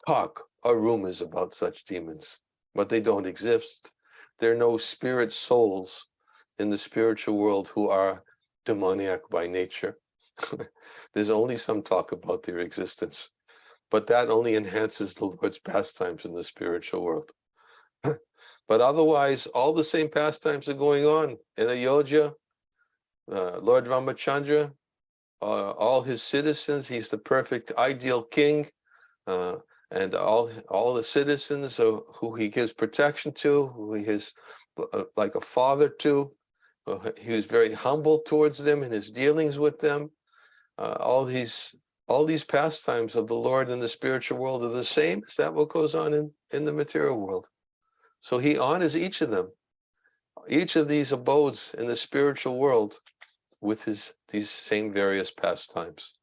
talk or rumors about such demons, but they don't exist. There are no spirit souls in the spiritual world who are demoniac by nature. There's only some talk about their existence, but that only enhances the Lord's pastimes in the spiritual world. But otherwise, all the same pastimes are going on in Ayodhya. Lord Ramachandra, all his citizens, he's the perfect ideal king, and all the citizens who he gives protection to, who he is like a father to. He was very humble towards them in his dealings with them. All these pastimes of the Lord in the spiritual world are the same. Is that what goes on in the material world? So he honors each of them, each of these abodes in the spiritual world with these same various pastimes.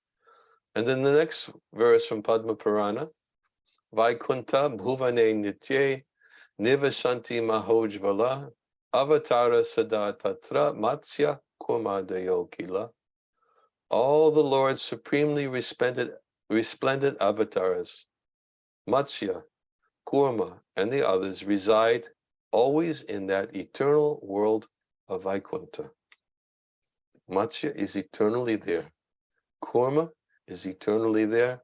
And then the next verse from Padma Purana, Vaikunta bhuvane nitye nivashanti mahojvala avatara sada tatra matsya kurmadayo kila. All the Lord's supremely resplendent avatars, Matsya, Kurma, and the others reside always in that eternal world of Vaikunta. Matsya is eternally there. Kurma is eternally there.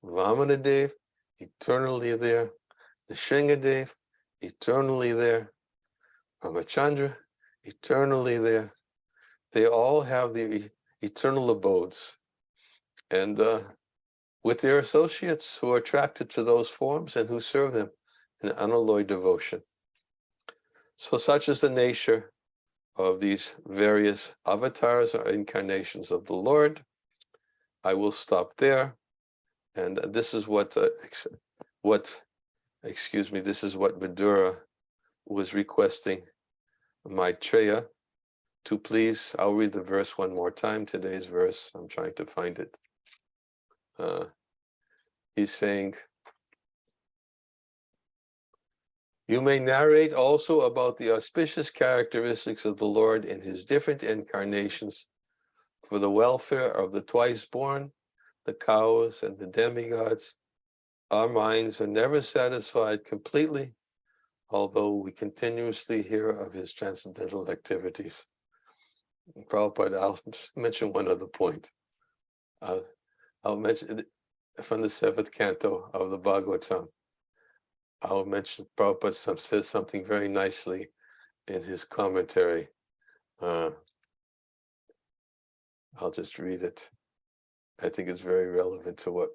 Vamanadev, eternally there. Nishingadev, eternally there. Ramachandra, eternally there. They all have the eternal abodes, and with their associates who are attracted to those forms and who serve them in unalloyed devotion. So such is the nature of these various avatars or incarnations of the Lord. I will stop there, and this is what this is what Vidura was requesting Maitreya to please. I'll read the verse one more time, today's verse. I'm trying to find it. He's saying, you may narrate also about the auspicious characteristics of the Lord in his different incarnations for the welfare of the twice born, the cows, and the demigods. Our minds are never satisfied completely, although we continuously hear of his transcendental activities. Prabhupada, I'll mention one other point. I'll mention it from the 7th canto of the Bhagavatam. I'll mention Prabhupada says something very nicely in his commentary. I'll just read it. I think it's very relevant to what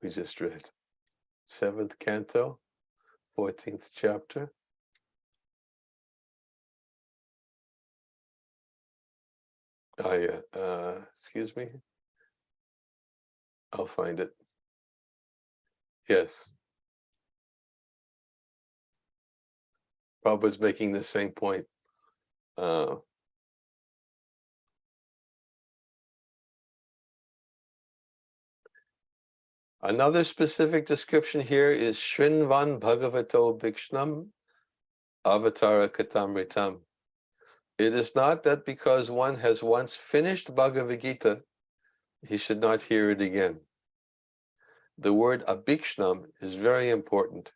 we just read. 7th canto, 14th chapter. Excuse me. I'll find it. Yes. Prabhupada's making the same point. Another specific description here is Shrinvan Bhagavato Bhikshnam Avatara Katamritam. It is not that because one has once finished Bhagavad Gita, he should not hear it again. The word abhikshnam is very important.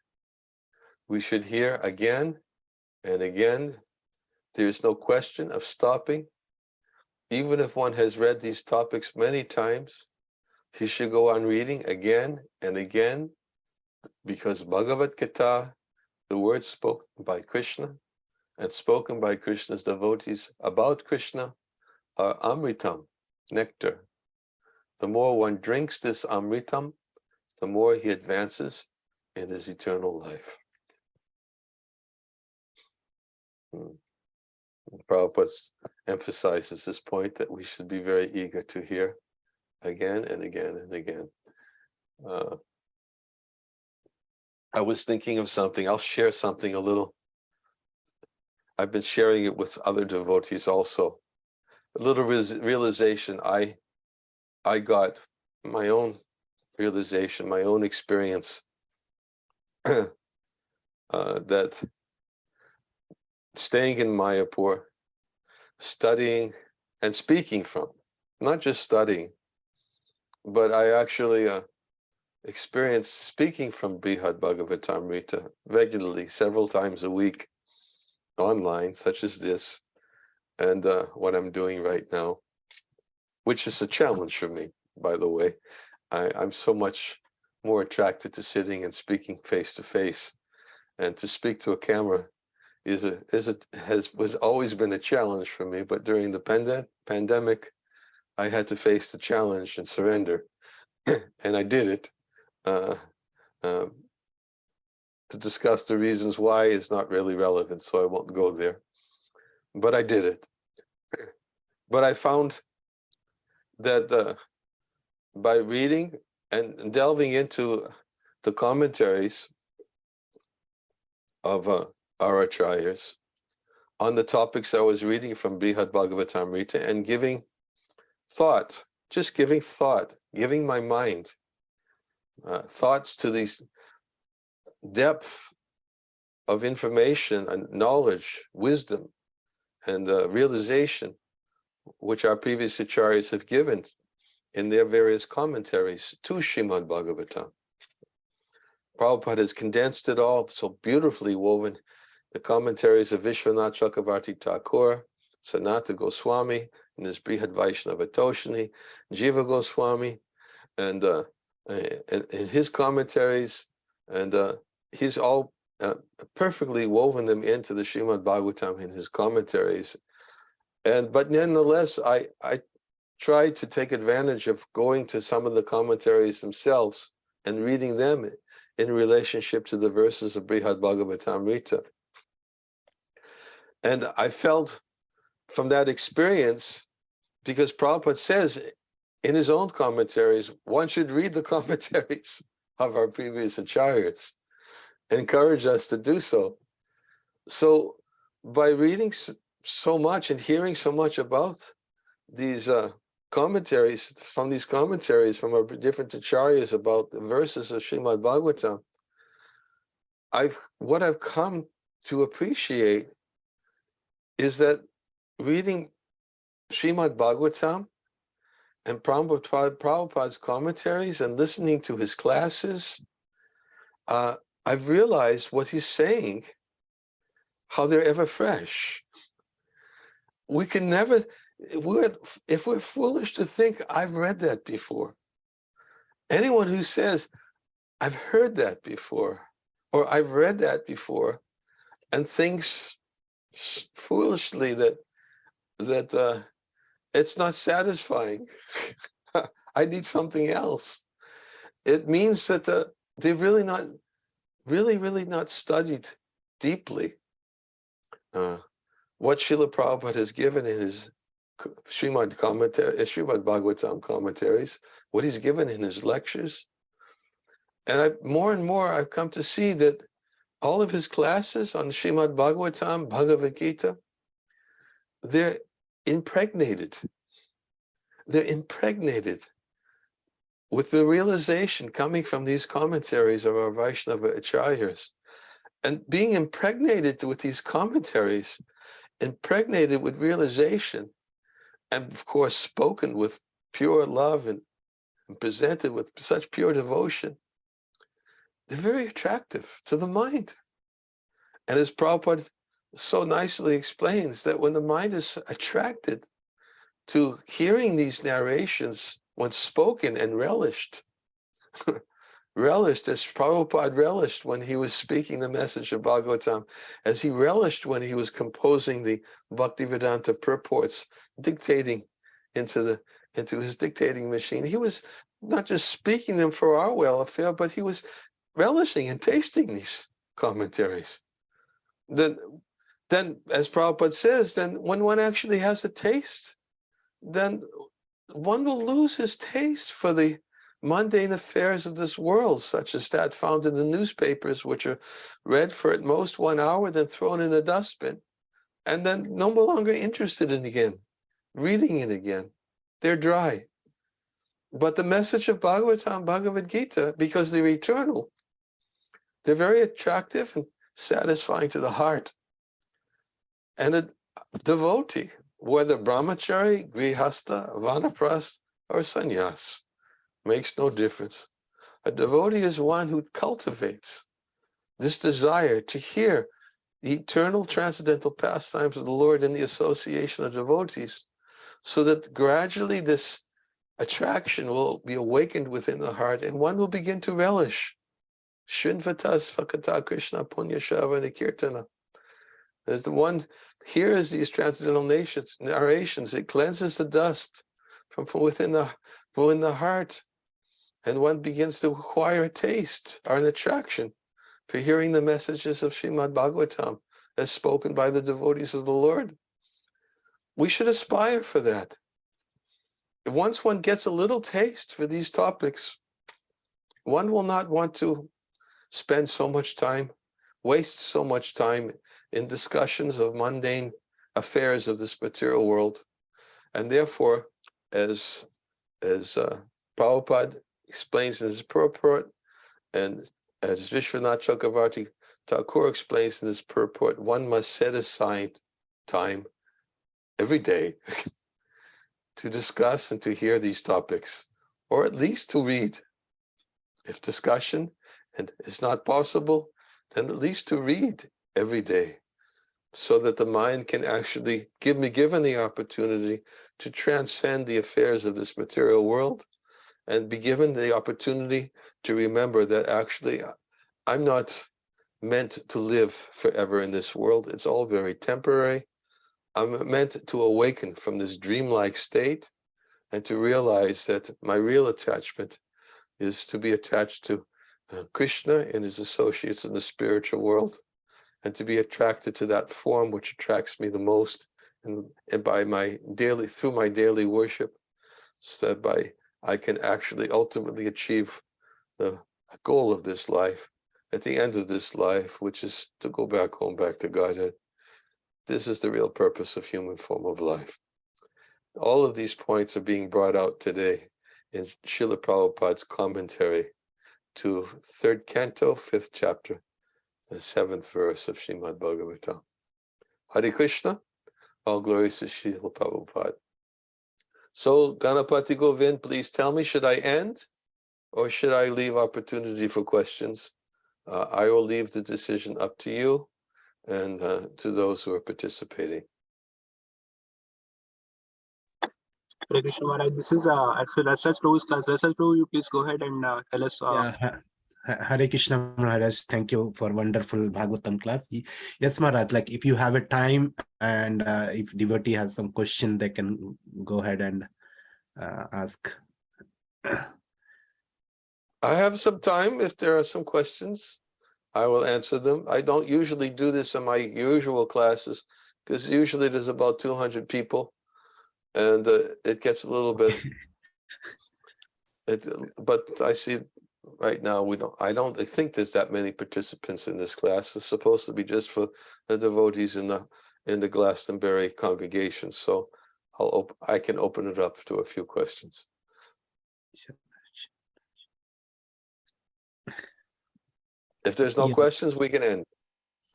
We should hear again and again. There is no question of stopping. Even if one has read these topics many times, he should go on reading again and again, because Bhagavad Gita, the words spoken by Krishna and spoken by Krishna's devotees about Krishna, are amritam, nectar. The more one drinks this amritam, the more he advances in his eternal life. Prabhupada emphasizes this point that we should be very eager to hear again and again and again. I was thinking of something. I'll share something a little. I've been sharing it with other devotees also. A little realization I got, my own realization, my own experience, that staying in Mayapur, studying and speaking from, not just studying, but I actually experienced speaking from Brihad Bhagavatamrita regularly, several times a week, online, such as this, and what I'm doing right now, which is a challenge for me, by the way. I'm so much more attracted to sitting and speaking face to face, and to speak to a camera was always been a challenge for me. But during the pandemic, I had to face the challenge and surrender, and I did it. To discuss the reasons why is not really relevant, so I won't go there. But I did it. But I found that by reading and delving into the commentaries of our acharyas on the topics I was reading from Brihad Bhagavatamrita and giving thought, just giving thought, giving my mind thoughts to these depth of information and knowledge, wisdom, and realization, which our previous acharyas have given in their various commentaries to Srimad Bhagavatam. Prabhupada has condensed it all, so beautifully woven. The commentaries of Vishwanath Chakravarti Thakur, Sanata Goswami, and his Brihad Vaishnava Toshini, Jiva Goswami, and in his commentaries, and he's all perfectly woven them into the Srimad Bhagavatam in his commentaries. But nonetheless, I tried to take advantage of going to some of the commentaries themselves and reading them in relationship to the verses of Brihad Bhagavatamrita. And I felt from that experience, because Prabhupada says in his own commentaries, one should read the commentaries of our previous acharyas, encourage us to do so. So by reading so much and hearing so much about these commentaries from our different acharyas about the verses of Srimad Bhagavatam, what I've come to appreciate is that reading Srimad Bhagavatam and Prabhupada's commentaries and listening to his classes, I've realized what he's saying, how they're ever fresh. We can never, if we're foolish to think, I've read that before. Anyone who says, I've heard that before, or I've read that before, and thinks foolishly that it's not satisfying, I need something else, it means that they've really not studied deeply what Srila Prabhupada has given in his Srimad Bhagavatam commentaries, what he's given in his lectures. And more and more I've come to see that all of his classes on Srimad Bhagavatam, Bhagavad Gita, they're impregnated. They're impregnated with the realization coming from these commentaries of our Vaishnava acharyas. And being impregnated with these commentaries, impregnated with realization, and of course spoken with pure love and presented with such pure devotion, they're very attractive to the mind. And as Prabhupada so nicely explains, that when the mind is attracted to hearing these narrations when spoken and relished, relished as Prabhupada relished when he was speaking the message of Bhagavatam, as he relished when he was composing the Bhaktivedanta purports, dictating into his dictating machine. He was not just speaking them for our welfare, but he was relishing and tasting these commentaries. Then as Prabhupada says, then when one actually has a taste, then one will lose his taste for the mundane affairs of this world, such as that found in the newspapers, which are read for at most 1 hour, then thrown in the dustbin, and then no longer interested in again, reading it again. They're dry. But the message of Bhagavatam, Bhagavad Gita, because they're eternal, they're very attractive and satisfying to the heart. And a devotee, whether brahmachari, grihastha, vanaprastha, or sannyas, makes no difference. A devotee is one who cultivates this desire to hear the eternal transcendental pastimes of the Lord in the association of devotees, so that gradually this attraction will be awakened within the heart, and one will begin to relish. Shinvatas Vakata Krishna Punya Shavana Kirtana. As the one hears these transcendental narrations, it cleanses the dust from within the heart, and one begins to acquire a taste or an attraction for hearing the messages of Srimad Bhagavatam as spoken by the devotees of the Lord. We should aspire for that. Once one gets a little taste for these topics, one will not want to spend so much time, waste so much time in discussions of mundane affairs of this material world. And therefore, as Prabhupada explains in his purport, and as Vishwanath Chakravarti Thakur explains in his purport, one must set aside time every day to discuss and to hear these topics, or at least to read. If discussion is not possible, then at least to read every day, so that the mind can actually be given the opportunity to transcend the affairs of this material world, and be given the opportunity to remember that actually I'm not meant to live forever in this world. It's all very temporary. I'm meant to awaken from this dreamlike state and to realize that my real attachment is to be attached to Krishna and his associates in the spiritual world, and to be attracted to that form which attracts me the most, and by through my daily worship, so that I can actually ultimately achieve the goal of this life, at the end of this life, which is to go back home, back to Godhead. This is the real purpose of human form of life. All of these points are being brought out today in Srila Prabhupada's commentary to 3rd canto, 5th chapter, the 7th verse of Srimad Bhagavatam. Hare Krishna, all glories to Srila Prabhupada. So, Ganapati Govind, please tell me, should I end or should I leave opportunity for questions? I will leave the decision up to you and to those who are participating. Hare Krishna Maharaj, this is actually Rasaj Prabhu's class. Rasaj Prabhu, you please go ahead and tell us. Hare Krishna Maharaj, thank you for wonderful Bhagavatam class. Yes, Maharaj, like if you have a time and if devotee has some question, they can go ahead and ask. I have some time. If there are some questions, I will answer them. I don't usually do this in my usual classes, because usually there's about 200 people, and it gets a little bit. But I see right now I don't think there's that many participants in this class. It's supposed to be just for the devotees in the Glastonbury congregation. So I can open it up to a few questions. If there's no questions, we can end,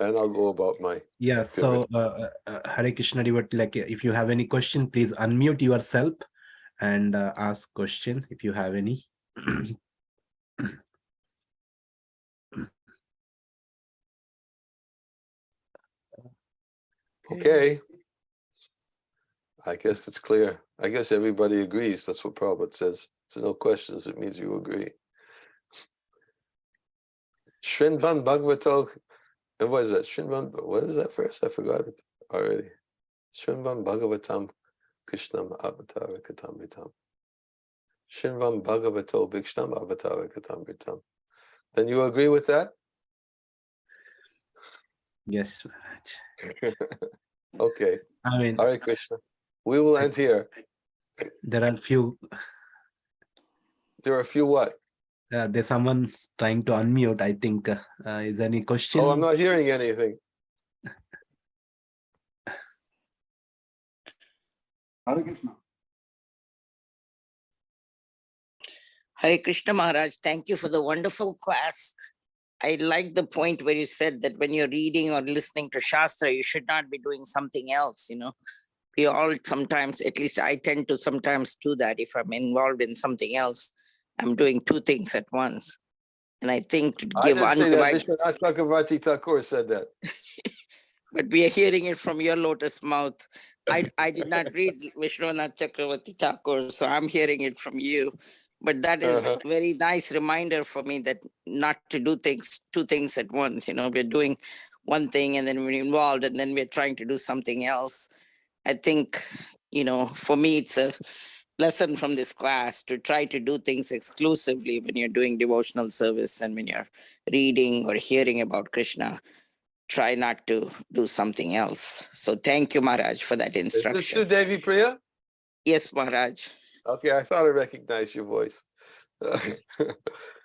and I'll go about my activity. So Hare Krishna devotee, like if you have any question, please unmute yourself and ask question if you have any. Okay. I guess it's clear. I guess everybody agrees. That's what Prabhupada says. If there's no questions, it means you agree. Srinvan Bhagavato. And what is that? Srinvan, what is that verse? I forgot it already. Srinvan Bhagavatam Krishnam Avatara Katamritam. Srinvan Bhagavato Bhikshnam Avatara Katamritam. Then you agree with that? Yes. Okay. I mean, Hare Krishna. We will end here. There are few. There are a few what? There's someone trying to unmute, I think. Is there any question? Oh, I'm not hearing anything. Hare Krishna. Hare Krishna Maharaj, thank you for the wonderful class. I like the point where you said that when you're reading or listening to Shastra, you should not be doing something else, you know. We all sometimes, at least I tend to sometimes do that. If I'm involved in something else, I'm doing two things at once. And I think to I give didn't say that. undivided, Vishwanath Chakravarti Thakur said that. but we are hearing it from your lotus mouth. I did not read Vishwanath Chakravarti Thakur, so I'm hearing it from you. But that is Uh-huh. very nice reminder for me that not to do two things at once. You know, we're doing one thing and then we're involved and then we're trying to do something else. I think, you know, for me, it's a lesson from this class to try to do things exclusively when you're doing devotional service and when you're reading or hearing about Krishna. Try not to do something else. So thank you, Maharaj, for that Is this instruction. Sudevi Priya? Yes, Maharaj. Okay, I thought I recognized your voice.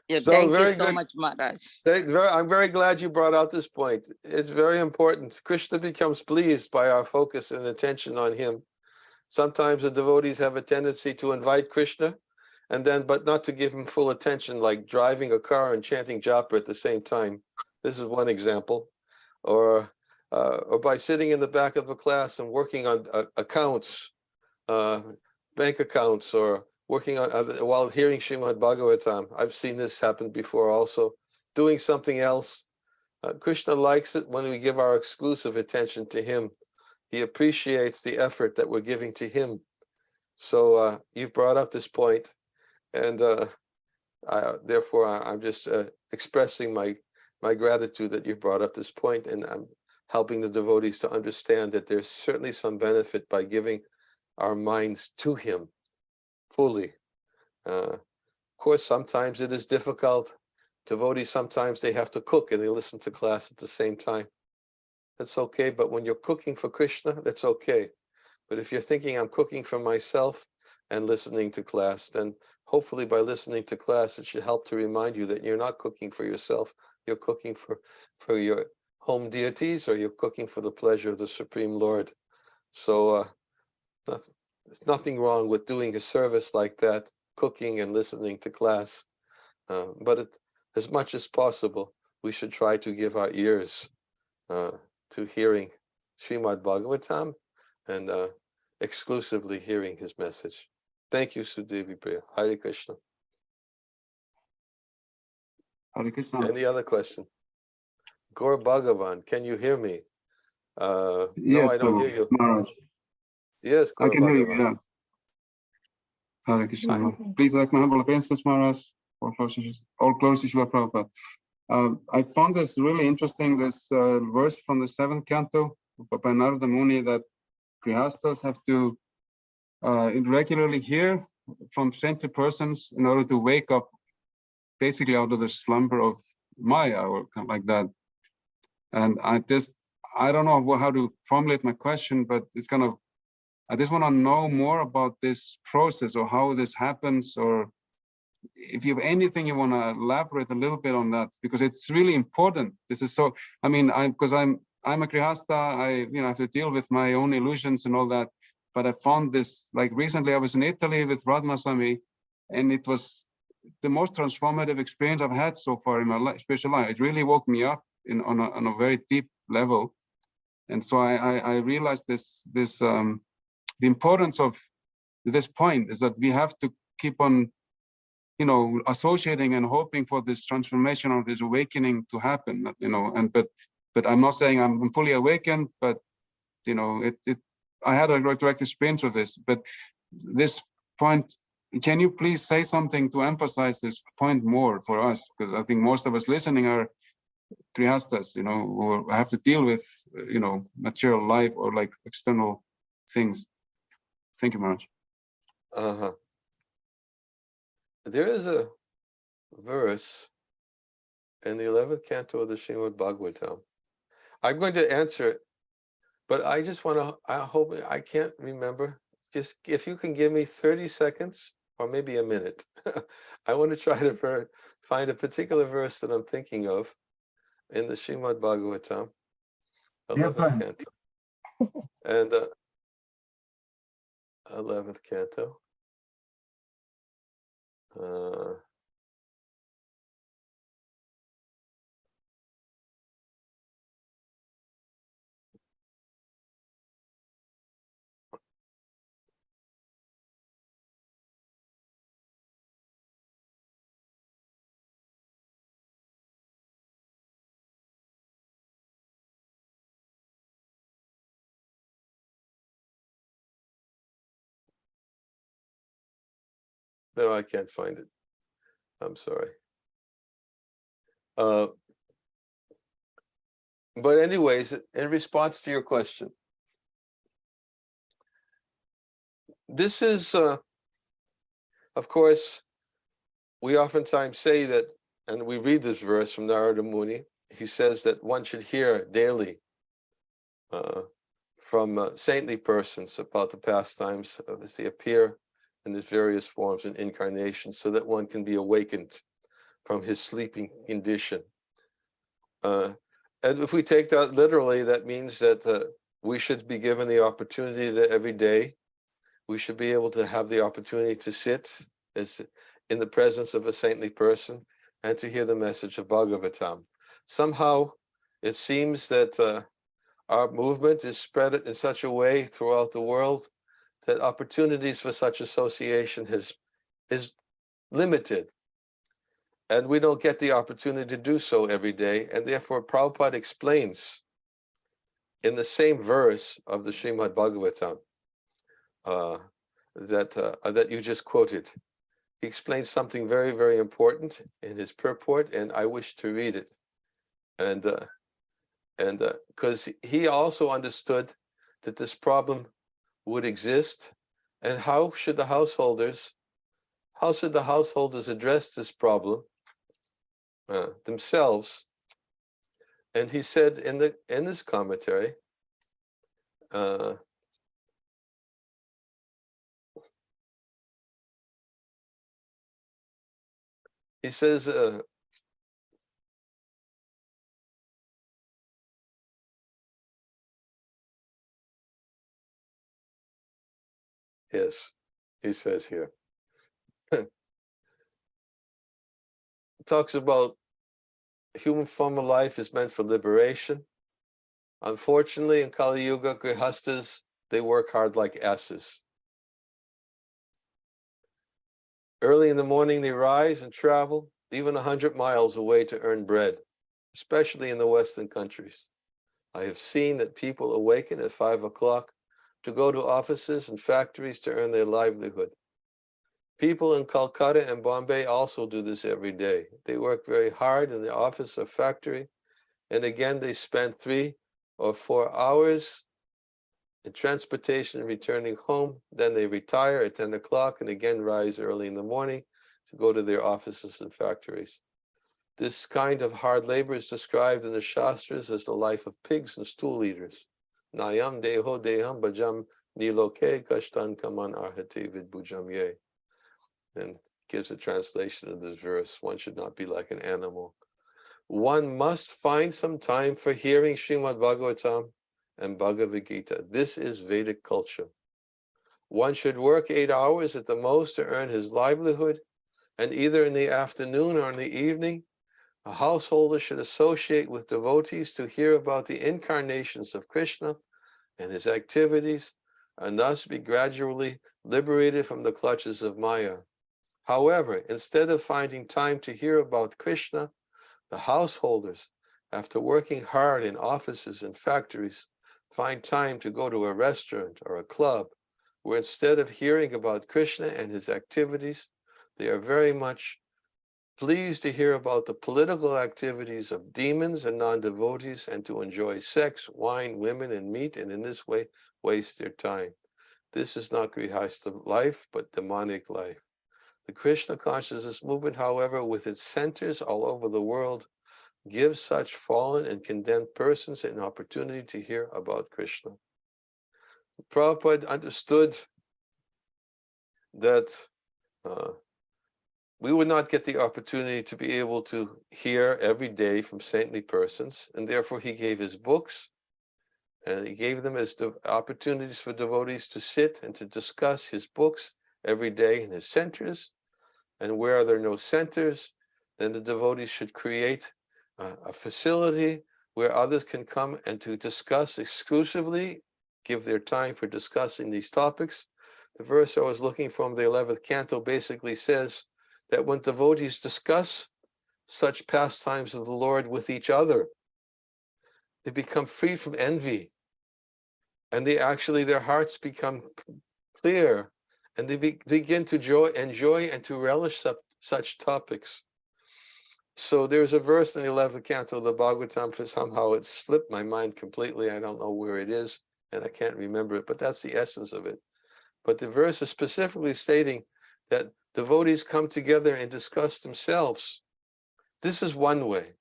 Yeah, So thank you very so good. much, Maharaj. I'm very glad you brought out this point. It's very important. Krishna becomes pleased by our focus and attention on him. Sometimes the devotees have a tendency to invite Krishna but not to give him full attention, like driving a car and chanting japa at the same time. This is one example. Or by sitting in the back of the class and working on accounts, bank accounts, or working on while hearing Srimad Bhagavatam. I've seen this happen before also. Doing something else. Krishna likes it when we give our exclusive attention to him. He appreciates the effort that we're giving to him. So you've brought up this point, and therefore I'm just expressing my gratitude that you brought up this point, and I'm helping the devotees to understand that there's certainly some benefit by giving our minds to him fully. Of course, sometimes it is difficult. Devotees, sometimes they have to cook and they listen to class at the same time. That's okay, but when you're cooking for Krishna, that's okay. But if you're thinking I'm cooking for myself and listening to class, then hopefully by listening to class, it should help to remind you that you're not cooking for yourself. You're cooking for your home deities, or you're cooking for the pleasure of the Supreme Lord. So there's nothing wrong with doing a service like that, cooking and listening to class. But as much as possible, we should try to give our ears to hearing Srimad Bhagavatam and exclusively hearing his message. Thank you, Sudevi Priya. Hare Krishna. Hare Krishna. Any other question? Gaur Bhagavan, can you hear me? No, Yes, I don't Prabhu, hear you. Maharaj. Yes, I Gaur can hear you, Bhagavan. yeah. Hare Krishna. Maharaj. Please like my humble obeisances, Maharaj, all glories to Srila Prabhupada. I found this really interesting, this verse from the 7th canto by Narada Muni, that Grihastas have to regularly hear from saintly persons in order to wake up basically out of the slumber of Maya, or kind of like that. And I don't know how to formulate my question, but it's kind of, I just want to know more about this process, or how this happens, or if you have anything you want to elaborate a little bit on that, because it's really important. This is so, I mean, because I'm a Grihasta, I have to deal with my own illusions and all that. But I found this, like recently I was in Italy with Radmasamy, and it was the most transformative experience I've had so far in my spiritual life. It really woke me up on a very deep level. And so I realized the importance of this point is that we have to keep on, associating and hoping for this transformation or this awakening to happen, but I'm not saying I'm fully awakened, but I had a direct experience of this. But this point, can you please say something to emphasize this point more for us? Because I think most of us listening are Grihastas, who have to deal with, material life or like external things. Thank you, Maharaj. There is a verse in the 11th canto of the Srimad Bhagavatam. I'm going to answer it, but I just want to, I hope, I can't remember. Just if you can give me 30 seconds or maybe a minute. I want to try to find a particular verse that I'm thinking of in the Srimad Bhagavatam, 11th canto. And 11th canto. No, I can't find it. I'm sorry. But anyways, in response to your question, this is, of course, we oftentimes say that, and we read this verse from Narada Muni. He says that one should hear daily from saintly persons about the pastimes as they appear in these various forms and incarnations, so that one can be awakened from his sleeping condition. And if we take that literally, that means that we should be given the opportunity that every day we should be able to have the opportunity to sit as in the presence of a saintly person and to hear the message of Bhagavatam. Somehow it seems that our movement is spread in such a way throughout the world that opportunities for such association is limited. And we don't get the opportunity to do so every day. And therefore, Prabhupada explains in the same verse of the Srimad Bhagavatam that you just quoted. He explains something very, very important in his purport, and I wish to read it. And because he also understood that this problem would exist, and how should the householders address this problem themselves? And he said in this commentary, he says, yes, he says here, talks about human form of life is meant for liberation. Unfortunately, in Kali Yuga, grihastas, they work hard like asses. Early in the morning, they rise and travel, even 100 miles away to earn bread, especially in the Western countries. I have seen that people awaken at 5 o'clock to go to offices and factories to earn their livelihood. People in Calcutta and Bombay also do this every day. They work very hard in the office or factory, and again, they spend 3 or 4 hours in transportation and returning home. Then they retire at 10 o'clock and again rise early in the morning to go to their offices and factories. This kind of hard labor is described in the Shastras as the life of pigs and stool eaters. Nayam deho deham bhajam niloke kashtan kaman arhate vidbhujam ye. And gives a translation of this verse. One should not be like an animal. One must find some time for hearing Srimad Bhagavatam and Bhagavad Gita. This is Vedic culture. One should work 8 hours at the most to earn his livelihood, and either in the afternoon or in the evening, a householder should associate with devotees to hear about the incarnations of Krishna and his activities, and thus be gradually liberated from the clutches of Maya. However, instead of finding time to hear about Krishna, the householders, after working hard in offices and factories, find time to go to a restaurant or a club, where instead of hearing about Krishna and his activities, they are very much pleased to hear about the political activities of demons and non-devotees, and to enjoy sex, wine, women, and meat, and in this way waste their time. This is not grihastha life, but demonic life. The Krishna consciousness movement, however, with its centers all over the world, gives such fallen and condemned persons an opportunity to hear about Krishna. Prabhupada understood that we would not get the opportunity to be able to hear every day from saintly persons, and therefore he gave his books, and he gave them as the opportunities for devotees to sit and to discuss his books every day in his centers. And where there are no centers, then the devotees should create a facility where others can come and to discuss exclusively, give their time for discussing these topics. The verse I was looking from, the 11th canto, basically says that when devotees discuss such pastimes of the Lord with each other, they become freed from envy, and their hearts become clear, and they begin to enjoy and to relish such topics. So there's a verse in the 11th canto of the Bhagavatam, for somehow it slipped my mind completely. I don't know where it is, and I can't remember it, but that's the essence of it. But the verse is specifically stating that devotees come together and discuss themselves. This is one way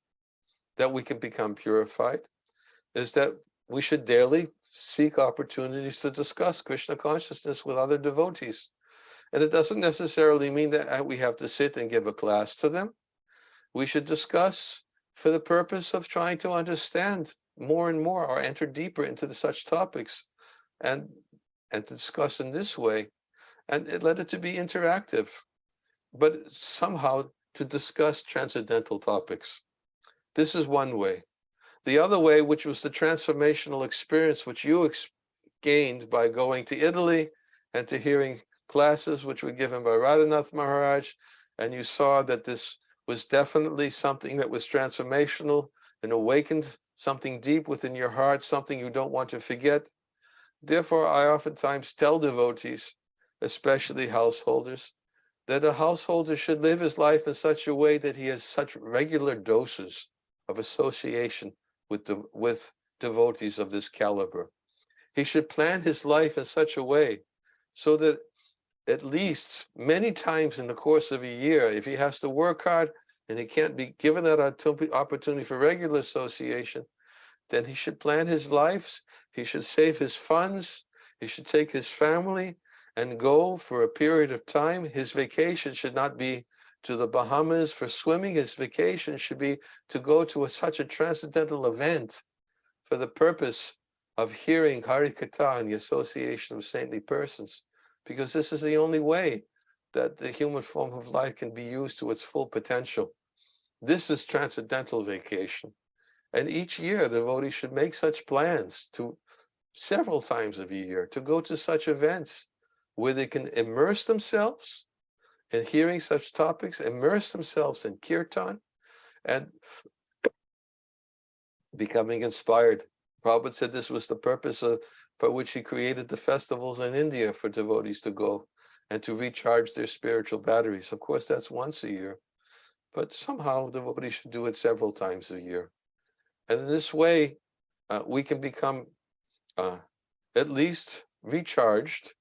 that we can become purified, is that we should daily seek opportunities to discuss Krishna consciousness with other devotees. And it doesn't necessarily mean that we have to sit and give a class to them. We should discuss for the purpose of trying to understand more and more, or enter deeper into such topics, and to discuss in this way, and let it to be interactive, but somehow to discuss transcendental topics. This is one way. The other way, which was the transformational experience which you gained by going to Italy and to hearing classes which were given by Radhanath Maharaj, and you saw that this was definitely something that was transformational and awakened something deep within your heart, something you don't want to forget. Therefore, I oftentimes tell devotees, especially householders, that a householder should live his life in such a way that he has such regular doses of association with devotees of this caliber. He should plan his life in such a way so that at least many times in the course of a year, if he has to work hard and he can't be given that opportunity for regular association, then he should plan his life, he should save his funds, he should take his family and go for a period of time. His vacation should not be to the Bahamas for swimming. His vacation should be to go to such a transcendental event for the purpose of hearing Harikatha and the association of saintly persons, because this is the only way that the human form of life can be used to its full potential. This is transcendental vacation. And each year, the devotee should make such plans to several times of a year to go to such events where they can immerse themselves in hearing such topics, immerse themselves in kirtan, and becoming inspired. Prabhupada said this was the purpose for which he created the festivals in India, for devotees to go and to recharge their spiritual batteries. Of course, that's once a year, but somehow devotees should do it several times a year. And in this way, we can become at least recharged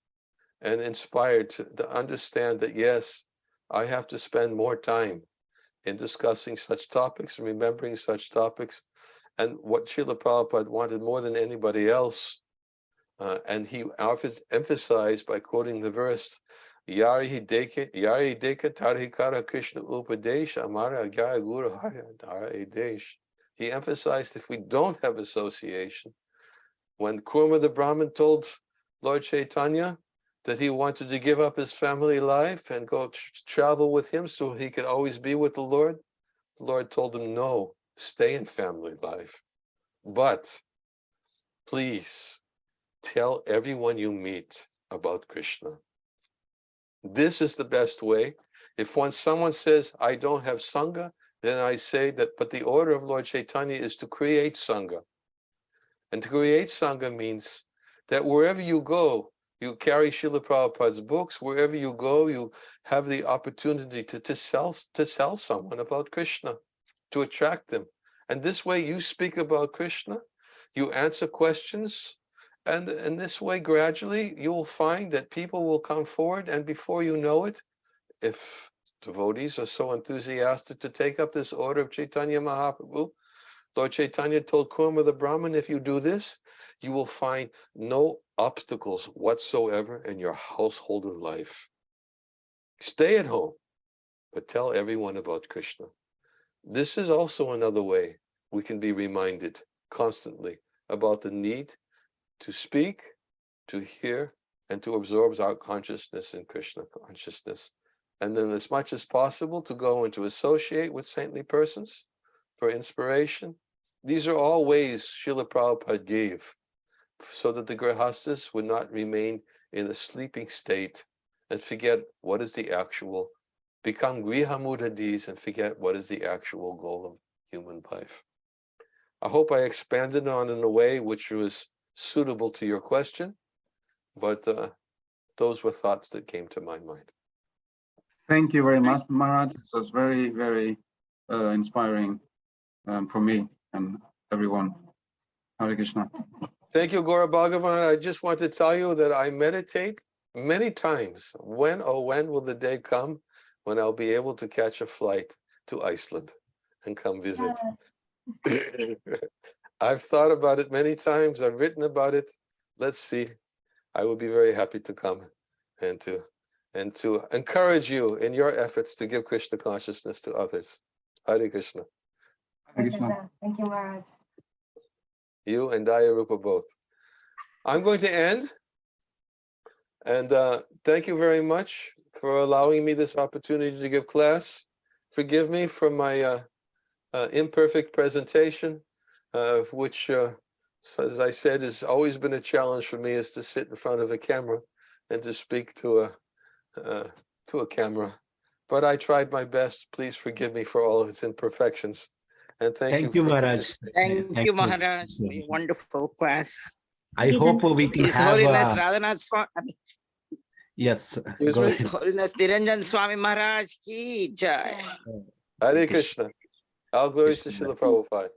and inspired to understand that, yes, I have to spend more time in discussing such topics and remembering such topics. And what Srila Prabhupada wanted more than anybody else, and he emphasized by quoting the verse, Yari deka tarikara Krishna upadesh amara agya guru hari desh. He emphasized if we don't have association. When Kurma the Brahmin told Lord Chaitanya that he wanted to give up his family life and go travel with him so he could always be with the Lord told him, no, stay in family life. But please tell everyone you meet about Krishna. This is the best way. If someone says, I don't have Sangha, then I say that, but the order of Lord Chaitanya is to create Sangha. And to create Sangha means that wherever you go, you carry Srila Prabhupada's books. Wherever you go, you have the opportunity to tell someone about Krishna, to attract them. And this way you speak about Krishna, you answer questions, and in this way, gradually, you will find that people will come forward, and before you know it, if devotees are so enthusiastic to take up this order of Chaitanya Mahaprabhu, Lord Chaitanya told Kurma the Brahmin, if you do this, you will find no obstacles whatsoever in your householder life. Stay at home, but tell everyone about Krishna. This is also another way we can be reminded constantly about the need to speak, to hear, and to absorb our consciousness in Krishna consciousness. And then as much as possible to go and to associate with saintly persons for inspiration. These are all ways Srila Prabhupada gave so that the Grihastas would not remain in a sleeping state and forget what is the actual, become Grihamudadis and forget what is the actual goal of human life. I hope I expanded on in a way which was suitable to your question, but those were thoughts that came to my mind. Thank you very much, Maharaj. It was very, very inspiring for me and everyone. Hare Krishna. Thank you, Gaura Bhagavan. I just want to tell you that I meditate many times. When, oh, when will the day come when I'll be able to catch a flight to Iceland and come visit? I've thought about it many times. I've written about it. Let's see. I would be very happy to come and to encourage you in your efforts to give Krishna consciousness to others. Hare Krishna. Hare Krishna. Thank you, Maharaj. You and Daya Rupa both. I'm going to end. And thank you very much for allowing me this opportunity to give class. Forgive me for my imperfect presentation, which, as I said, has always been a challenge for me, is to sit in front of a camera and to speak to a camera. But I tried my best. Please forgive me for all of its imperfections. And thank you you, for Maharaj. Thank you, Maharaj, for your wonderful class. I hope we can His have Holiness Radhanath Swami, yes. Excuse Go me? ahead. Holiness Niranjan Swami Maharaj ki jai. Hare Krishna. All glories to Srila Prabhupada.